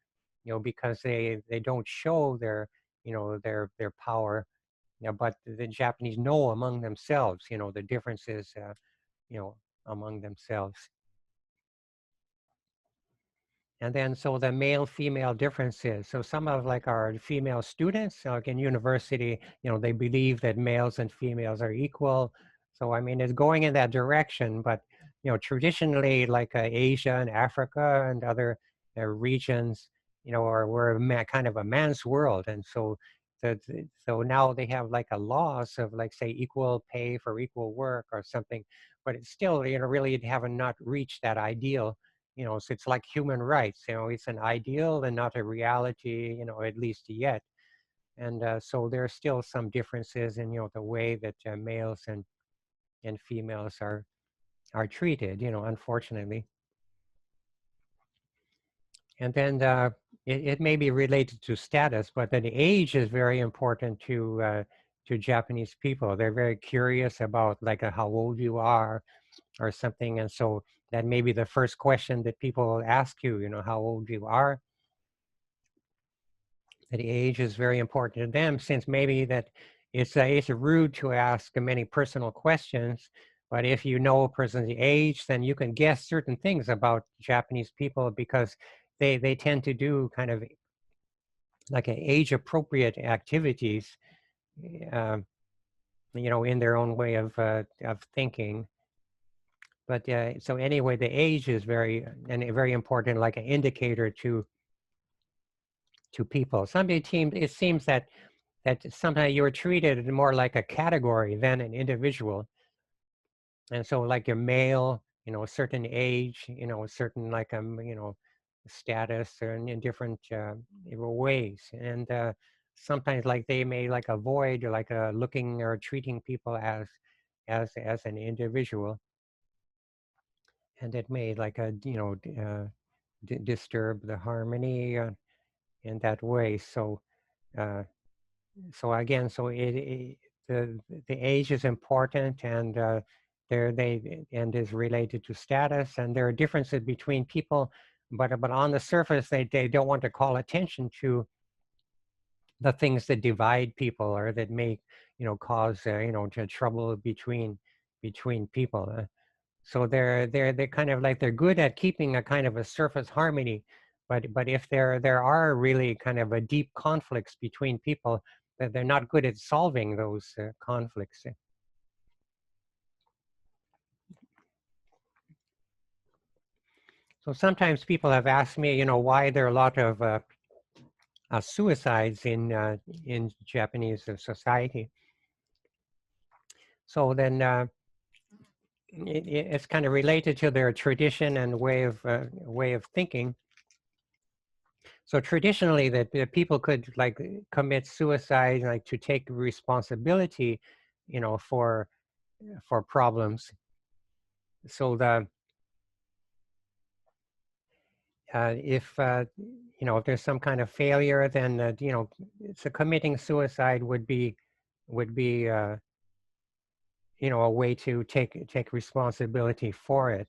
because they don't show their power. But the Japanese know among themselves, the differences, you know, among themselves. And then so the male female differences. So some of like our female students, like in university, they believe that males and females are equal. So I mean, it's going in that direction. But traditionally, like Asia and Africa and other regions, we're kind of a man's world, and so so now they have like a laws of like say equal pay for equal work or something, but it's still really haven't not reached that ideal. So it's like human rights, it's an ideal and not a reality, at least yet. And so there are still some differences in, the way that males and females are treated, unfortunately. And then it may be related to status, but then age is very important to Japanese people. They're very curious about like how old you are or something. And so that may be the first question that people ask you, how old you are. That age is very important to them, since maybe that it's rude to ask many personal questions. But if you know a person's age, then you can guess certain things about Japanese people, because they tend to do kind of like age appropriate activities, um, in their own way of thinking. But so anyway, the age is very important, like an indicator to people. It seems that sometimes you're treated more like a category than an individual. And so like you're male, a certain age, a certain like status, or in different ways. And sometimes like they may like avoid or like looking or treating people as an individual. And it may like disturb the harmony in that way. Uh, so again, the the age is important, and and is related to status, and there are differences between people, but on the surface they don't want to call attention to the things that divide people, or that may cause to trouble between people. So they're kind of like they're good at keeping a kind of a surface harmony, but if there are really kind of a deep conflicts between people, that they're not good at solving those conflicts. So sometimes people have asked me, why there are a lot of suicides in Japanese society. So then it's kind of related to their tradition and way of thinking. So traditionally, that people could like commit suicide, like to take responsibility, for problems. So if if there's some kind of failure, then so committing suicide would be a way to take responsibility for it.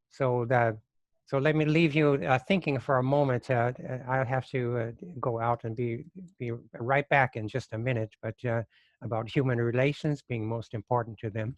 So the so let me leave you thinking for a moment. I'll have to go out and be right back in just a minute, but about human relations being most important to them.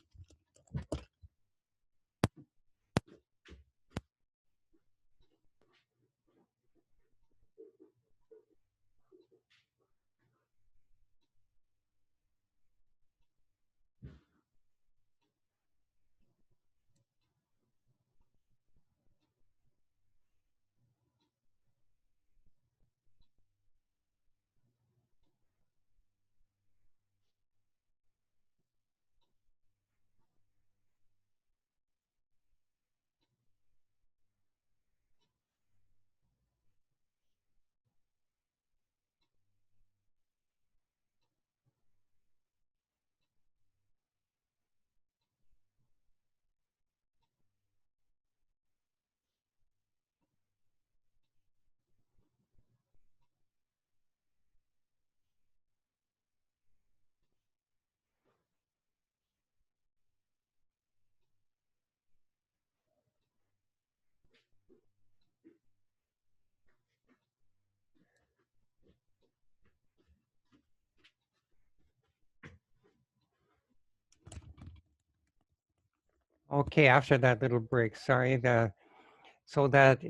Okay, after that little break, sorry. So that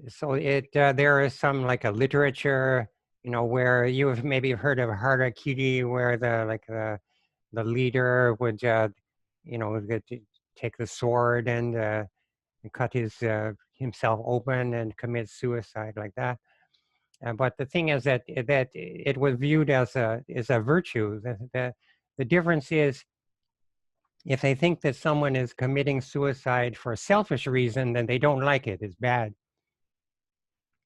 so it there is some like a literature, where you have maybe heard of harakiri, where the leader would take the sword and cut himself open and commit suicide like that. But the thing is that it was viewed as a virtue. The difference is, if they think that someone is committing suicide for a selfish reason, then they don't like it. It's bad.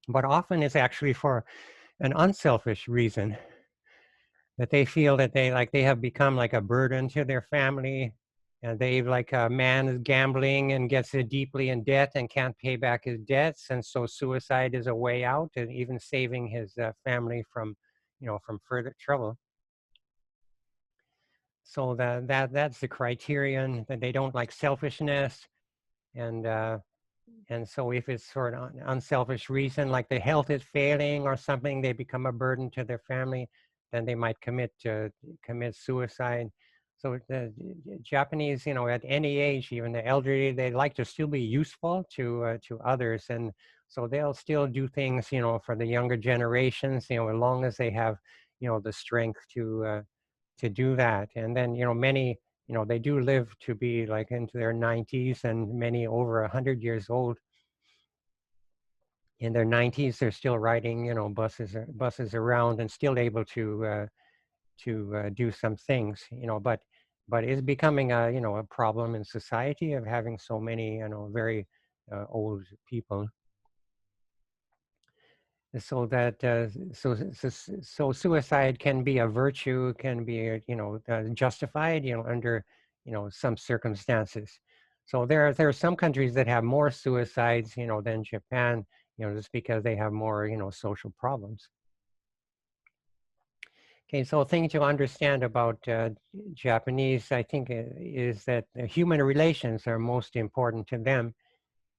But often it's actually for an unselfish reason, that they feel that they have become like a burden to their family, and they, like, a man is gambling and gets deeply in debt and can't pay back his debts, and so suicide is a way out, and even saving his family from further trouble. So that's the criterion, that they don't like selfishness. And uh, And so if it's for an unselfish reason, like the health is failing or something, they become a burden to their family, then they might commit suicide. So the Japanese, at any age, even the elderly, they like to still be useful to others, and so they'll still do things, for the younger generations, as long as they have, the strength to do that. And then, many, they do live to be like into their 90s, and many over 100 years old. In their 90s, they're still riding, buses around, and still able to do some things, but it's becoming a problem in society of having so many, very old people. So that so suicide can be a virtue, can be justified, under some circumstances. So there are some countries that have more suicides, than Japan, just because they have more, social problems. Okay, so a thing to understand about Japanese, I think, is that human relations are most important to them.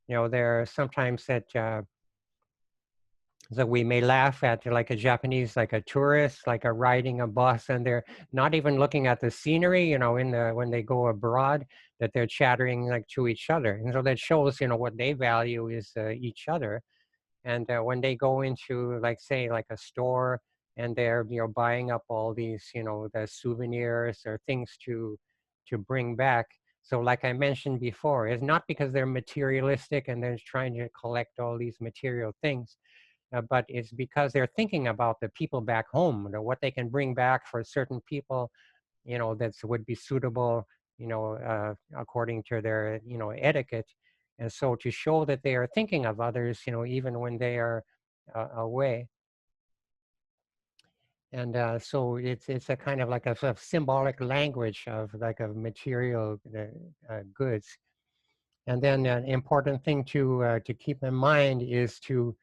There are sometimes that we may laugh at, like a Japanese, like a tourist, like a riding a bus, and they're not even looking at the scenery, when they go abroad, that they're chattering like to each other. And so that shows, what they value is each other. And when they go into, like, say, like a store, and they're, buying up all these, the souvenirs or things to bring back. So like I mentioned before, it's not because they're materialistic and they're trying to collect all these material things, but it's because they're thinking about the people back home, what they can bring back for certain people, that would be suitable, according to their, etiquette. And so to show that they are thinking of others, even when they are away. And so it's a kind of like a sort of symbolic language of like of material goods. And then an important thing to keep in mind is to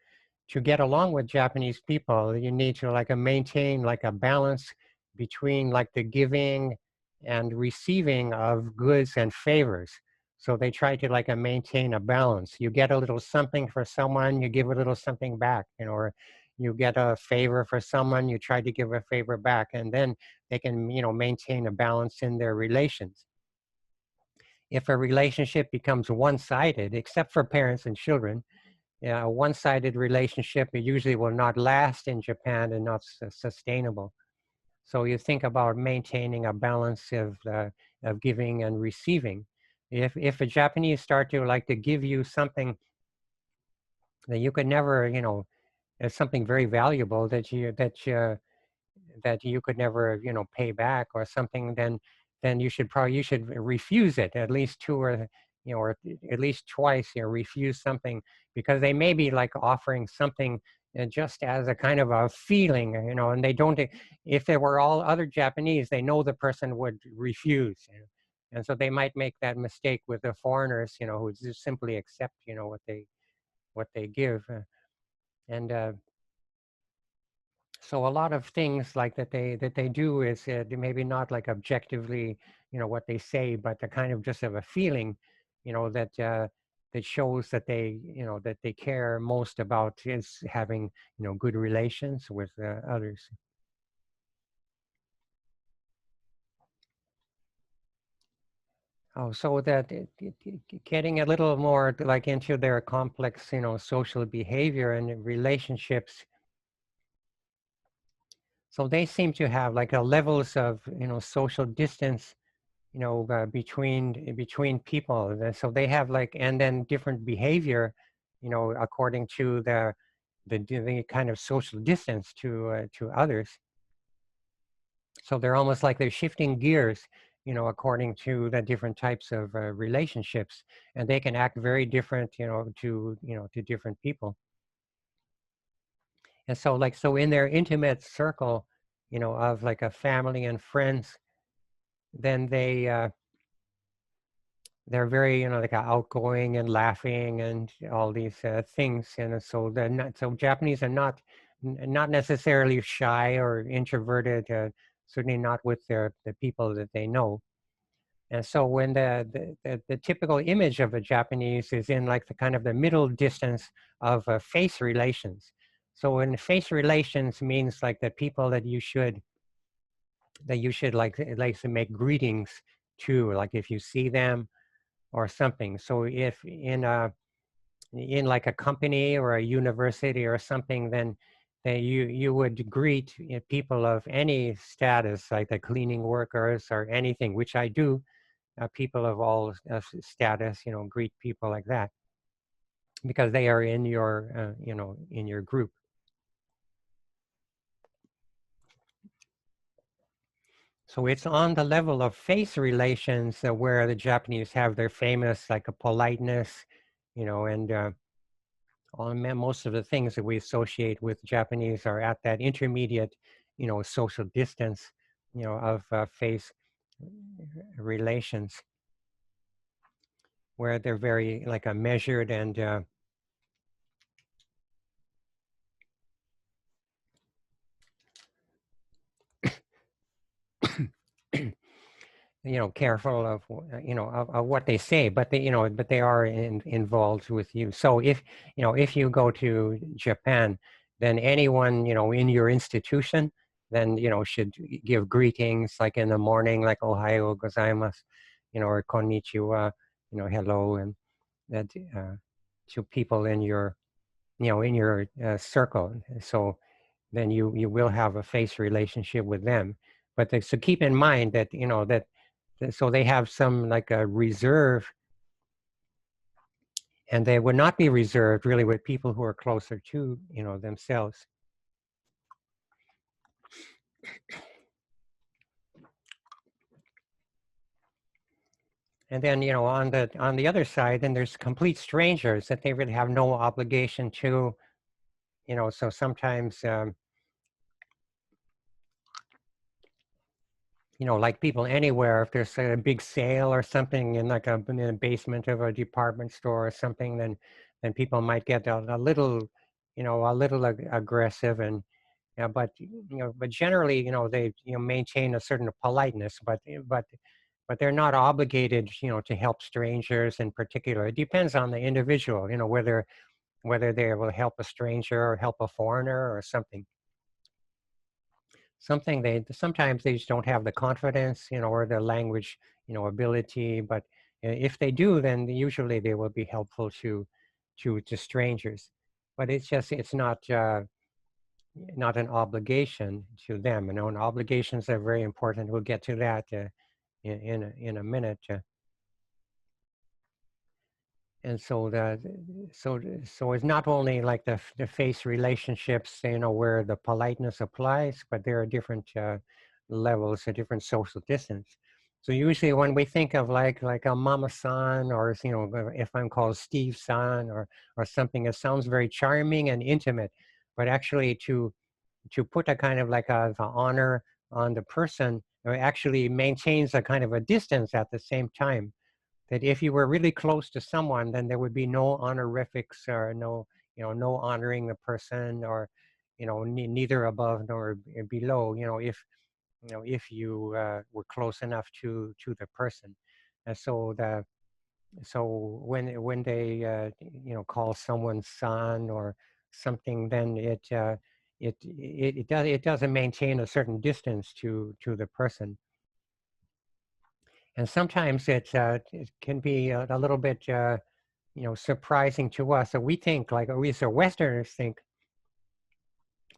get along with Japanese people, you need to like maintain like a balance between like the giving and receiving of goods and favors. So they try to like maintain a balance. You get a little something for someone, you give a little something back, or you get a favor for someone, you try to give a favor back, and then they can, maintain a balance in their relations. If a relationship becomes one-sided, except for parents and children, yeah, a one-sided relationship, it usually will not last in Japan and not sustainable. So you think about maintaining a balance of giving and receiving. If a Japanese start to like to give you something that you could never, as something very valuable that you could never, pay back or something, then you should refuse it at least two or, or at least twice, refuse something, because they may be like offering something just as a kind of a feeling, and they don't, if they were all other Japanese, they know the person would refuse, and so they might make that mistake with the foreigners, who just simply accept, what they give. And So a lot of things like that they do is maybe not like objectively, what they say, but the kind of just of a feeling, that shows that they care most about is having, good relations with others. Oh, so that getting a little more like into their complex, social behavior and relationships. So they seem to have like a levels of, social distance, between people. So they have like, and then different behavior, according to the kind of social distance to others. So they're almost like they're shifting gears, according to the different types of relationships, and they can act very different, to different people. And so, like, so in their intimate circle, of like a family and friends, then they're very, like outgoing and laughing and all these things. And so they're not, so Japanese are not necessarily shy or introverted, certainly not with the people that they know. And so when the typical image of a Japanese is in like the kind of the middle distance of face relations. So in face relations means like the people that you should like to make greetings to, like if you see them or something. So if in like a company or a university or something, then you would greet people of any status, like the cleaning workers or anything, which I do. People of all status, greet people like that because they are in your, in your group. So it's on the level of face relations where the Japanese have their famous like a politeness, and most of the things that we associate with Japanese are at that intermediate, social distance, of face relations, where they're very like a measured and careful of, of what they say, but they are involved with you. So if you go to Japan, then anyone, in your institution, then, should give greetings like in the morning, like Ohayo gozaimasu, or konnichiwa, hello, and that to people in your, circle. So then you will have a face relationship with them. But so keep in mind that, so they have some like a reserve, and they would not be reserved really with people who are closer to, themselves. And then, on the other side, then there's complete strangers that they really have no obligation to, so sometimes, like people anywhere, if there's a big sale or something in like in the basement of a department store or something, then people might get a little, aggressive, and yeah, but generally, they maintain a certain politeness, but they're not obligated, to help strangers in particular. It depends on the individual, whether they will help a stranger or help a foreigner or something they sometimes they just don't have the confidence, or the language, ability. But if they do, then usually they will be helpful to strangers. But it's not an obligation to them. And obligations are very important. We'll get to that in a minute. And so so it's not only like the face relationships, where the politeness applies, but there are different levels, a different social distance. So usually when we think of like a mama-san, or if I'm called Steve-san or something, it sounds very charming and intimate, but actually to put a kind of like the honor on the person, actually maintains a kind of a distance at the same time. That if you were really close to someone, then there would be no honorifics, or no, no honoring the person, or, neither above nor below, if you were close enough to the person. And so when they call someone son or something, then it doesn't maintain a certain distance to the person. And sometimes it can be a little bit, surprising to us. So we think, like we as Westerners think,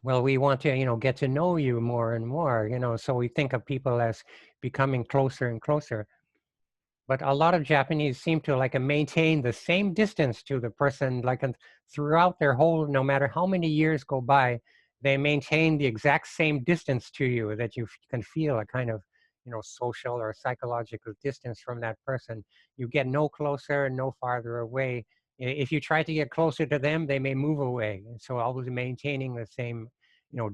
well, we want to, get to know you more and more, so we think of people as becoming closer and closer. But a lot of Japanese seem to like maintain the same distance to the person, like throughout their whole, no matter how many years go by, they maintain the exact same distance to you, that you can feel a kind of, social or psychological distance from that person. You get no closer and no farther away. If you try to get closer to them, they may move away. And so always maintaining the same,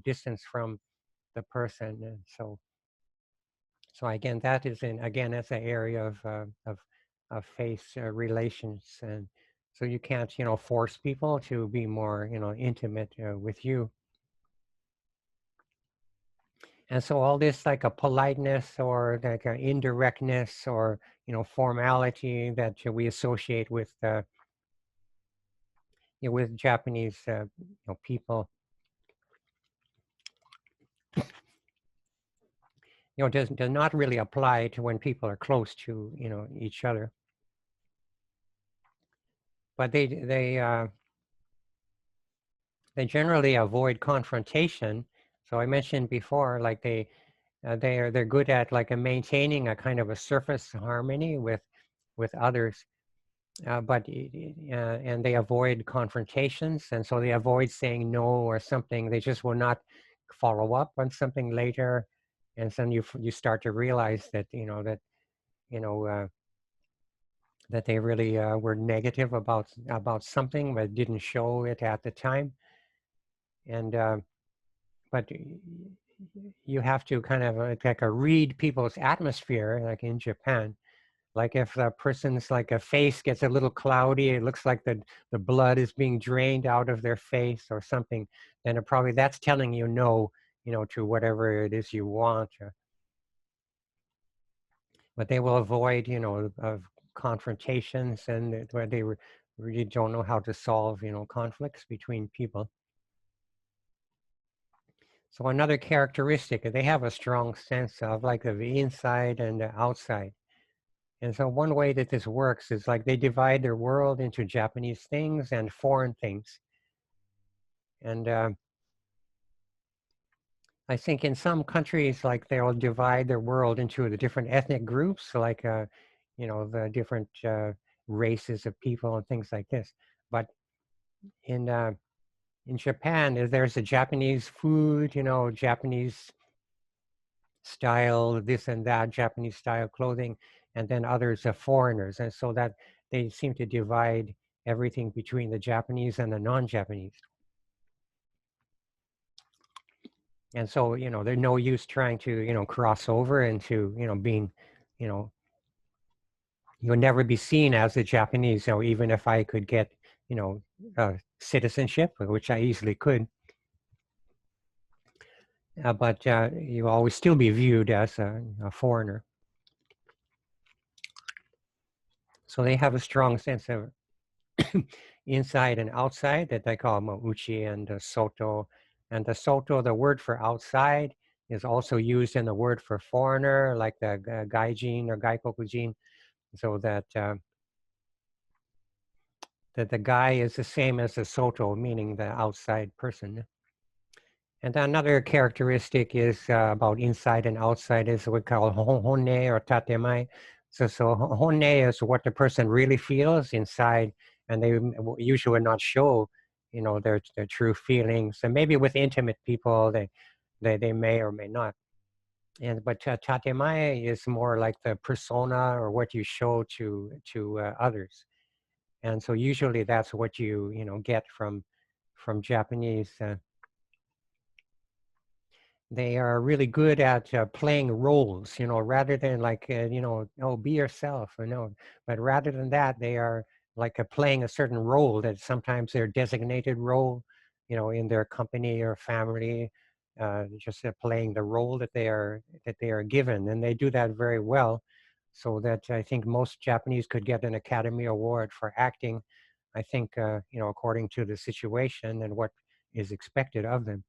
distance from the person. And so again, that is that's an area of face relations, and so you can't force people to be more intimate with you. And so all this, like a politeness or like an indirectness or formality that we associate with Japanese people, does not really apply to when people are close to each other. But they generally avoid confrontation. So I mentioned before, like they're good at like maintaining a kind of a surface harmony with others, and they avoid confrontations, and so they avoid saying no or something. They just will not follow up on something later, and then you start to realize that you know uh, that they really were negative about something, but didn't show it at the time. And but you have to kind of like read people's atmosphere, like in Japan. Like if a person's like a face gets a little cloudy, it looks like the blood is being drained out of their face or something, then that's telling you no, to whatever it is you want. But they will avoid, of confrontations, and where they really don't know how to solve, conflicts between people. So another characteristic, they have a strong sense of like of the inside and the outside. And so one way that this works is like they divide their world into Japanese things and foreign things. And I think in some countries, like they'll divide their world into the different ethnic groups, like, the different races of people and things like this. But in Japan, there's a Japanese food, Japanese style, this and that, Japanese style clothing, and then others are foreigners. And so that they seem to divide everything between the Japanese and the non-Japanese. And so, there's no use trying to, cross over into, being, you know, you'll never be seen as a Japanese. So even if I could get, citizenship, which I easily could, but you always still be viewed as a foreigner. So they have a strong sense of inside and outside that they call uchi and soto. And the soto, the word for outside, is also used in the word for foreigner, like the gaijin or gaikokujin, so that that the gai is the same as the soto, meaning the outside person. And another characteristic is about inside and outside is what we call honne or tatemai. So honne is what the person really feels inside, and they usually will not show, their true feelings. And maybe with intimate people, they may or may not. But tatemai is more like the persona or what you show to others. And so usually that's what you get from Japanese. They are really good at playing roles, rather than like, oh, be yourself, but rather than that, they are like playing a certain role that sometimes their designated role, in their company or family, just playing the role that they are given. And they do that very well, so that I think most Japanese could get an Academy Award for acting, I think, according to the situation and what is expected of them.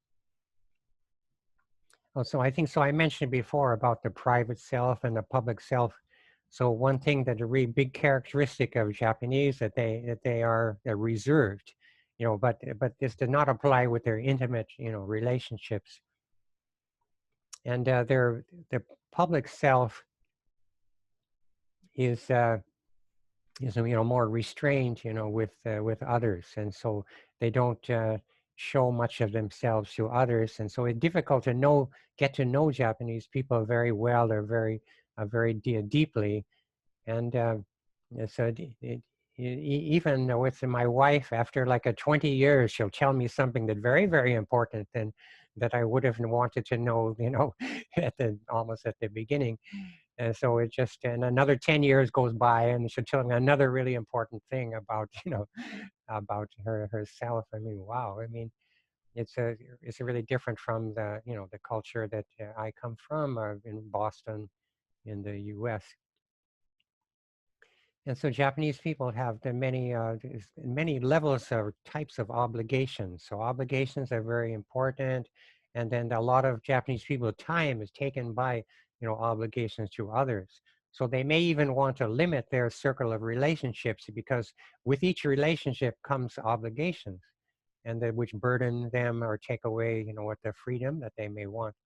Oh, so I think so. I mentioned before about the private self and the public self. So one thing that a really big characteristic of Japanese that they are they're reserved, but this does not apply with their intimate relationships, and their public self is more restrained with others, and so they don't show much of themselves to others, and so it's difficult to get to know Japanese people very well or very deeply. And so even with my wife, after like a 20 years, she'll tell me something that very important and that I would have wanted to know, almost at the beginning. And so it just, and another 10 years goes by and she'll tell me another really important thing about, about herself. I mean, wow. I mean, it's a really different from the culture that I come from in Boston in the U.S. And so Japanese people have the many levels or types of obligations. So obligations are very important. And then a lot of Japanese people time is taken by, obligations to others. So they may even want to limit their circle of relationships because with each relationship comes obligations and which burden them or take away, what the freedom that they may want.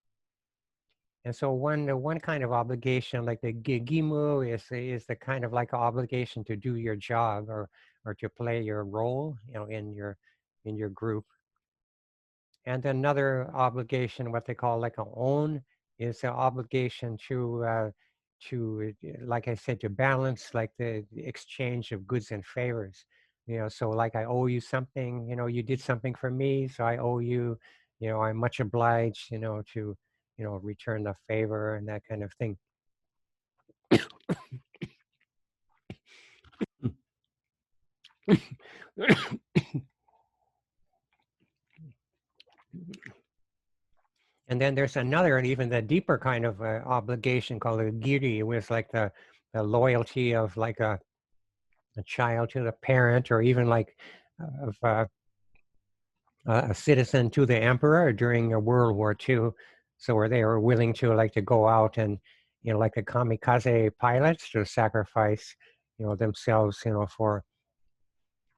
And so one kind of obligation, like the gimu, is the kind of like obligation to do your job or to play your role, in your group. And another obligation, what they call like a own, is an obligation like I said, to balance like the exchange of goods and favors. So like I owe you something, you did something for me, so I owe you, I'm much obliged, to, return the favor and that kind of thing. And then there's another, and even the deeper kind of obligation called a giri, which is like the loyalty of like a child to the parent, or even like of a citizen to the emperor during World War II. So where they were willing to like to go out and, like the kamikaze pilots, to sacrifice, themselves, for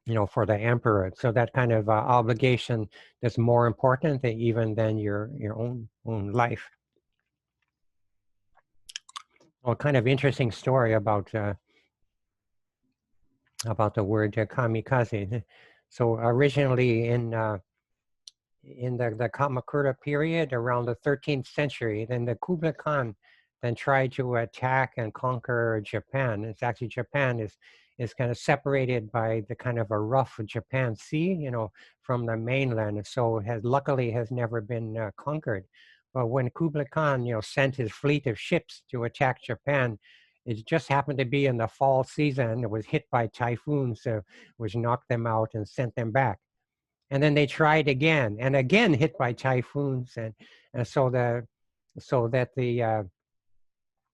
the emperor. So that kind of obligation is more important even than your own life. Well, kind of interesting story about the word kamikaze. So originally in the Kamakura period around the 13th century, then the Kublai Khan then tried to attack and conquer Japan. It's actually Japan is kind of separated by the kind of a rough Japan Sea, from the mainland. And so luckily has never been conquered. But when Kublai Khan, sent his fleet of ships to attack Japan, it just happened to be in the fall season. It was hit by typhoons, which knocked them out and sent them back. And then they tried again and again, hit by typhoons, and so that the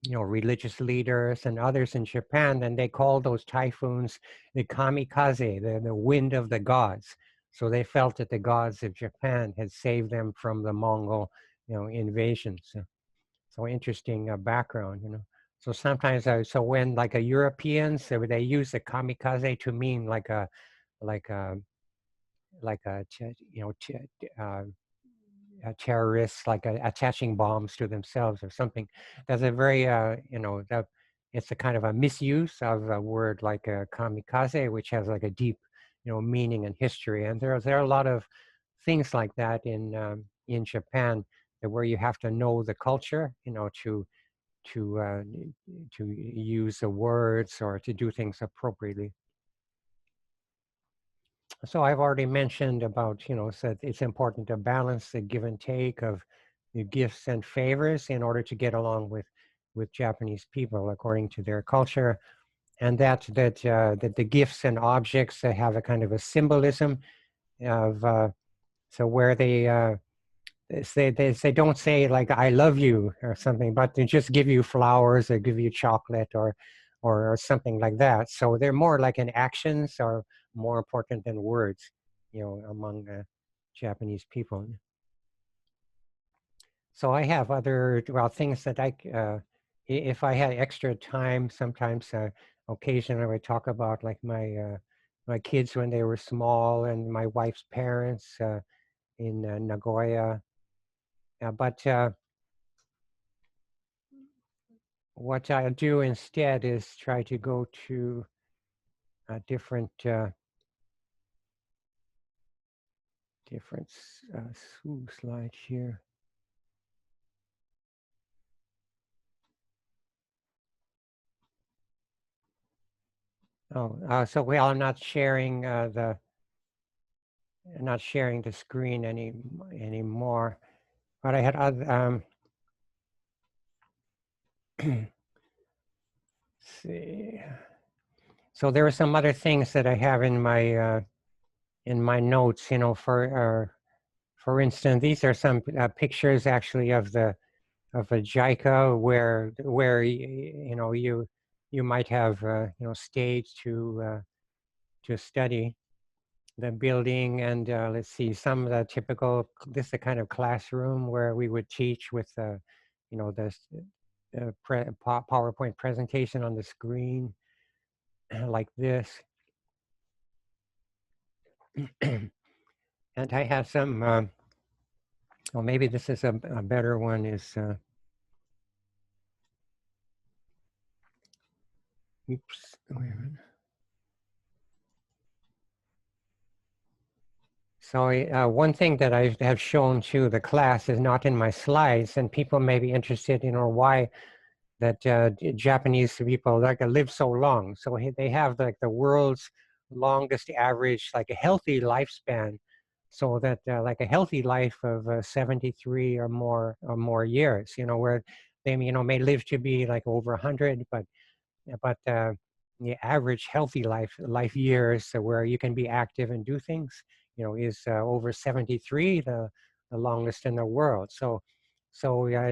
religious leaders and others in Japan, then they called those typhoons the kamikaze, the wind of the gods. So they felt that the gods of Japan had saved them from the Mongol invasions. So interesting background. So sometimes so when like a Europeans, they use the kamikaze to mean like a like a like a terrorists, like attaching bombs to themselves or something. That's a very that it's a kind of a misuse of a word like kamikaze, which has like a deep meaning and history. And there are a lot of things like that in Japan, where you have to know the culture, to uh, to use the words or to do things appropriately. So I've already mentioned about, so it's important to balance the give and take of the gifts and favors in order to get along with Japanese people according to their culture, and that the gifts and objects have a kind of a symbolism of so where they don't say like I love you or something, but they just give you flowers or give you chocolate or something like that. So they're more like in actions are more important than words, among Japanese people. So I have other things that if I had extra time, sometimes occasionally I would talk about like my kids when they were small and my wife's parents in Nagoya. But what I'll do instead is try to go to a different slide here. Oh, so well, I'm not sharing not sharing the screen anymore. But I had other. See. So there are some other things that I have in my notes. You know, for instance, these are some pictures actually of a JICA where you know you might have you know stayed to study the building. And let's see, some of the typical, this is the kind of classroom where we would teach with you know the PowerPoint presentation on the screen like this. And I have some well, maybe this is a better one, is oops, wait a minute. So one thing that I have shown to the class is not in my slides, and people may be interested, you know, why that Japanese people like live so long. So they have like the world's longest average, like a healthy lifespan. So that like a healthy life of 73 or more years, you know, where they, you know, may live to be like over 100, but the average healthy life years where you can be active and do things, you know, is over 73, the longest in the world. So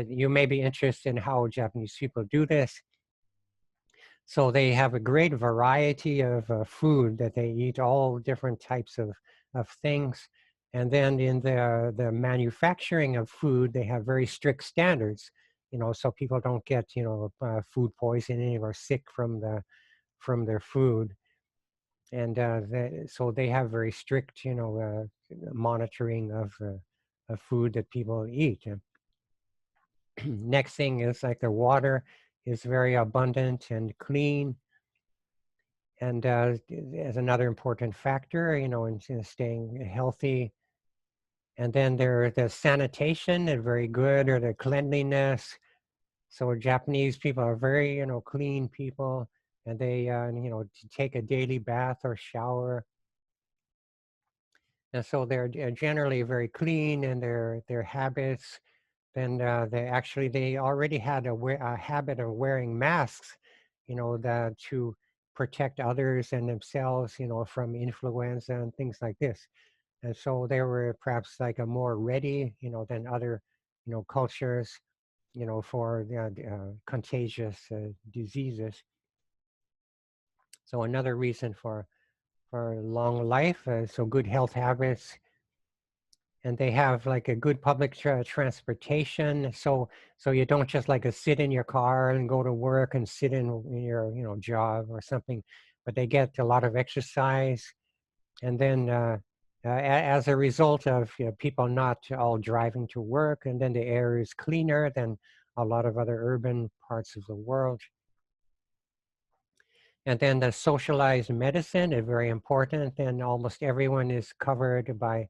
you may be interested in how Japanese people do this. So they have a great variety of food that they eat, all different types of things. And then in the manufacturing of food, they have very strict standards, you know, so people don't get, you know, food poisoning or sick from their food. And so they have very strict, you know, monitoring of food that people eat. Next thing is like the water is very abundant and clean. And as another important factor, you know, in staying healthy. And then the sanitation is very good, or the cleanliness. So Japanese people are very, you know, clean people, and they, you know, take a daily bath or shower. And so they're generally very clean in their habits. Then they already had a habit of wearing masks, you know, to protect others and themselves, you know, from influenza and things like this. And so they were perhaps like a more ready, you know, than other, you know, cultures, you know, for contagious diseases. So another reason for long life, so good health habits. And they have like a good public transportation, so you don't just like sit in your car and go to work and sit in your, you know, job or something, but they get a lot of exercise. And then as a result of, you know, people not all driving to work, and then the air is cleaner than a lot of other urban parts of the world. And then the socialized medicine is very important, and almost everyone is covered by,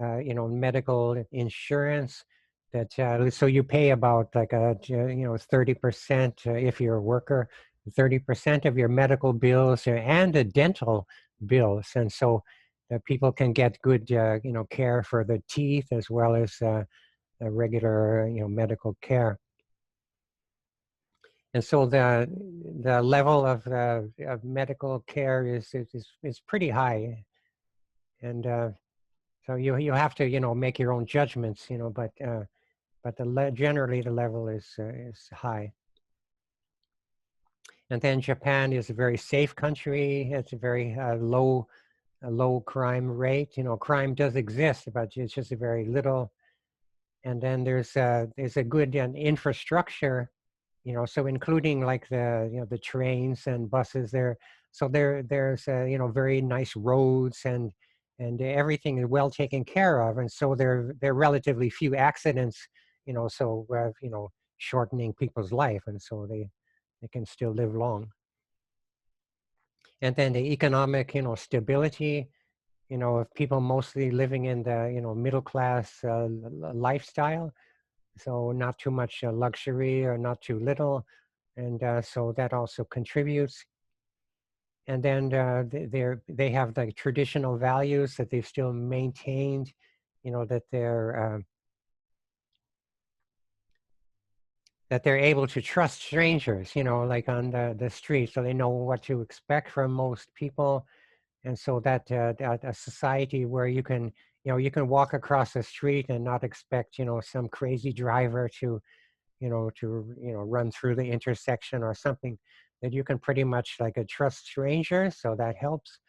you know, medical insurance. That so you pay about like you know, 30% if you're a worker, 30% of your medical bills and the dental bills, and so people can get good, you know, care for the teeth as well as regular, you know, medical care. And so the level of medical care is pretty high. And so you have to, you know, make your own judgments, you know, but generally the level is high. And then Japan is a very safe country. It's a very low crime rate. You know, crime does exist, but it's just a very little. And then there's a good infrastructure, so including like the trains and buses there. So there's very nice roads, and everything is well taken care of, and so there are relatively few accidents, so shortening people's life, and so they can still live long. And then the economic, stability, of people mostly living in the, middle class lifestyle. So not too much luxury or not too little. And so that also contributes. And then they have the traditional values that they've still maintained, that they're able to trust strangers, like on the street, so they know what to expect from most people. And so that a society where you can walk across the street and not expect, some crazy driver to run through the intersection or something, that you can pretty much like trust strangers, so that helps.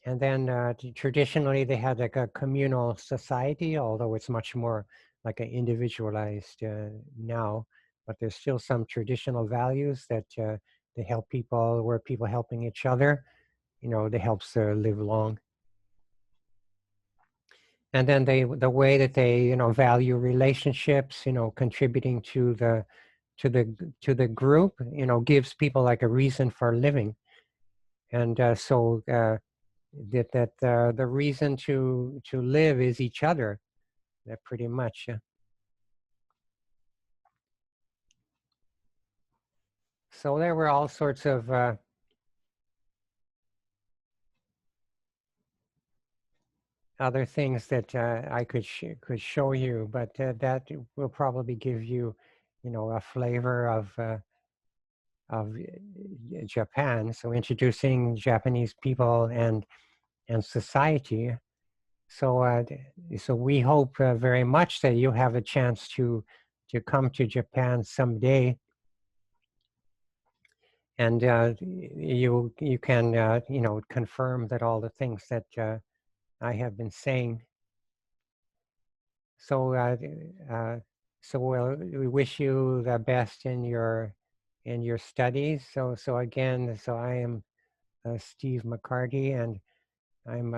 And then traditionally they had like a communal society, although it's much more like an individualized now, but there's still some traditional values that they help people, where people helping each other, that helps live long. And then the way that they, value relationships, contributing to the group, gives people like a reason for living. And so the reason to live is each other, pretty much. So there were all sorts of other things that I could show you, but that will probably give you, a flavor of Japan. So introducing Japanese people and society. So so we hope very much that you have a chance to come to Japan someday, and you can confirm that all the things that I have been saying. So we wish you the best in your studies. So again, so I am Steve McCarty, and I'm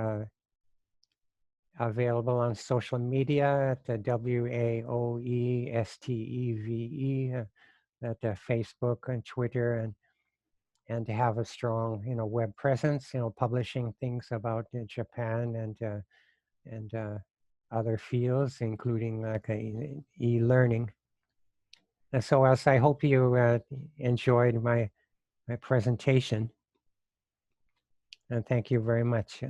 available on social media at the WAOESTEVE, at Facebook and Twitter, and to have a strong web presence, publishing things about Japan and other fields, including like e-learning. And so as I hope you enjoyed my presentation, and thank you very much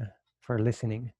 for listening.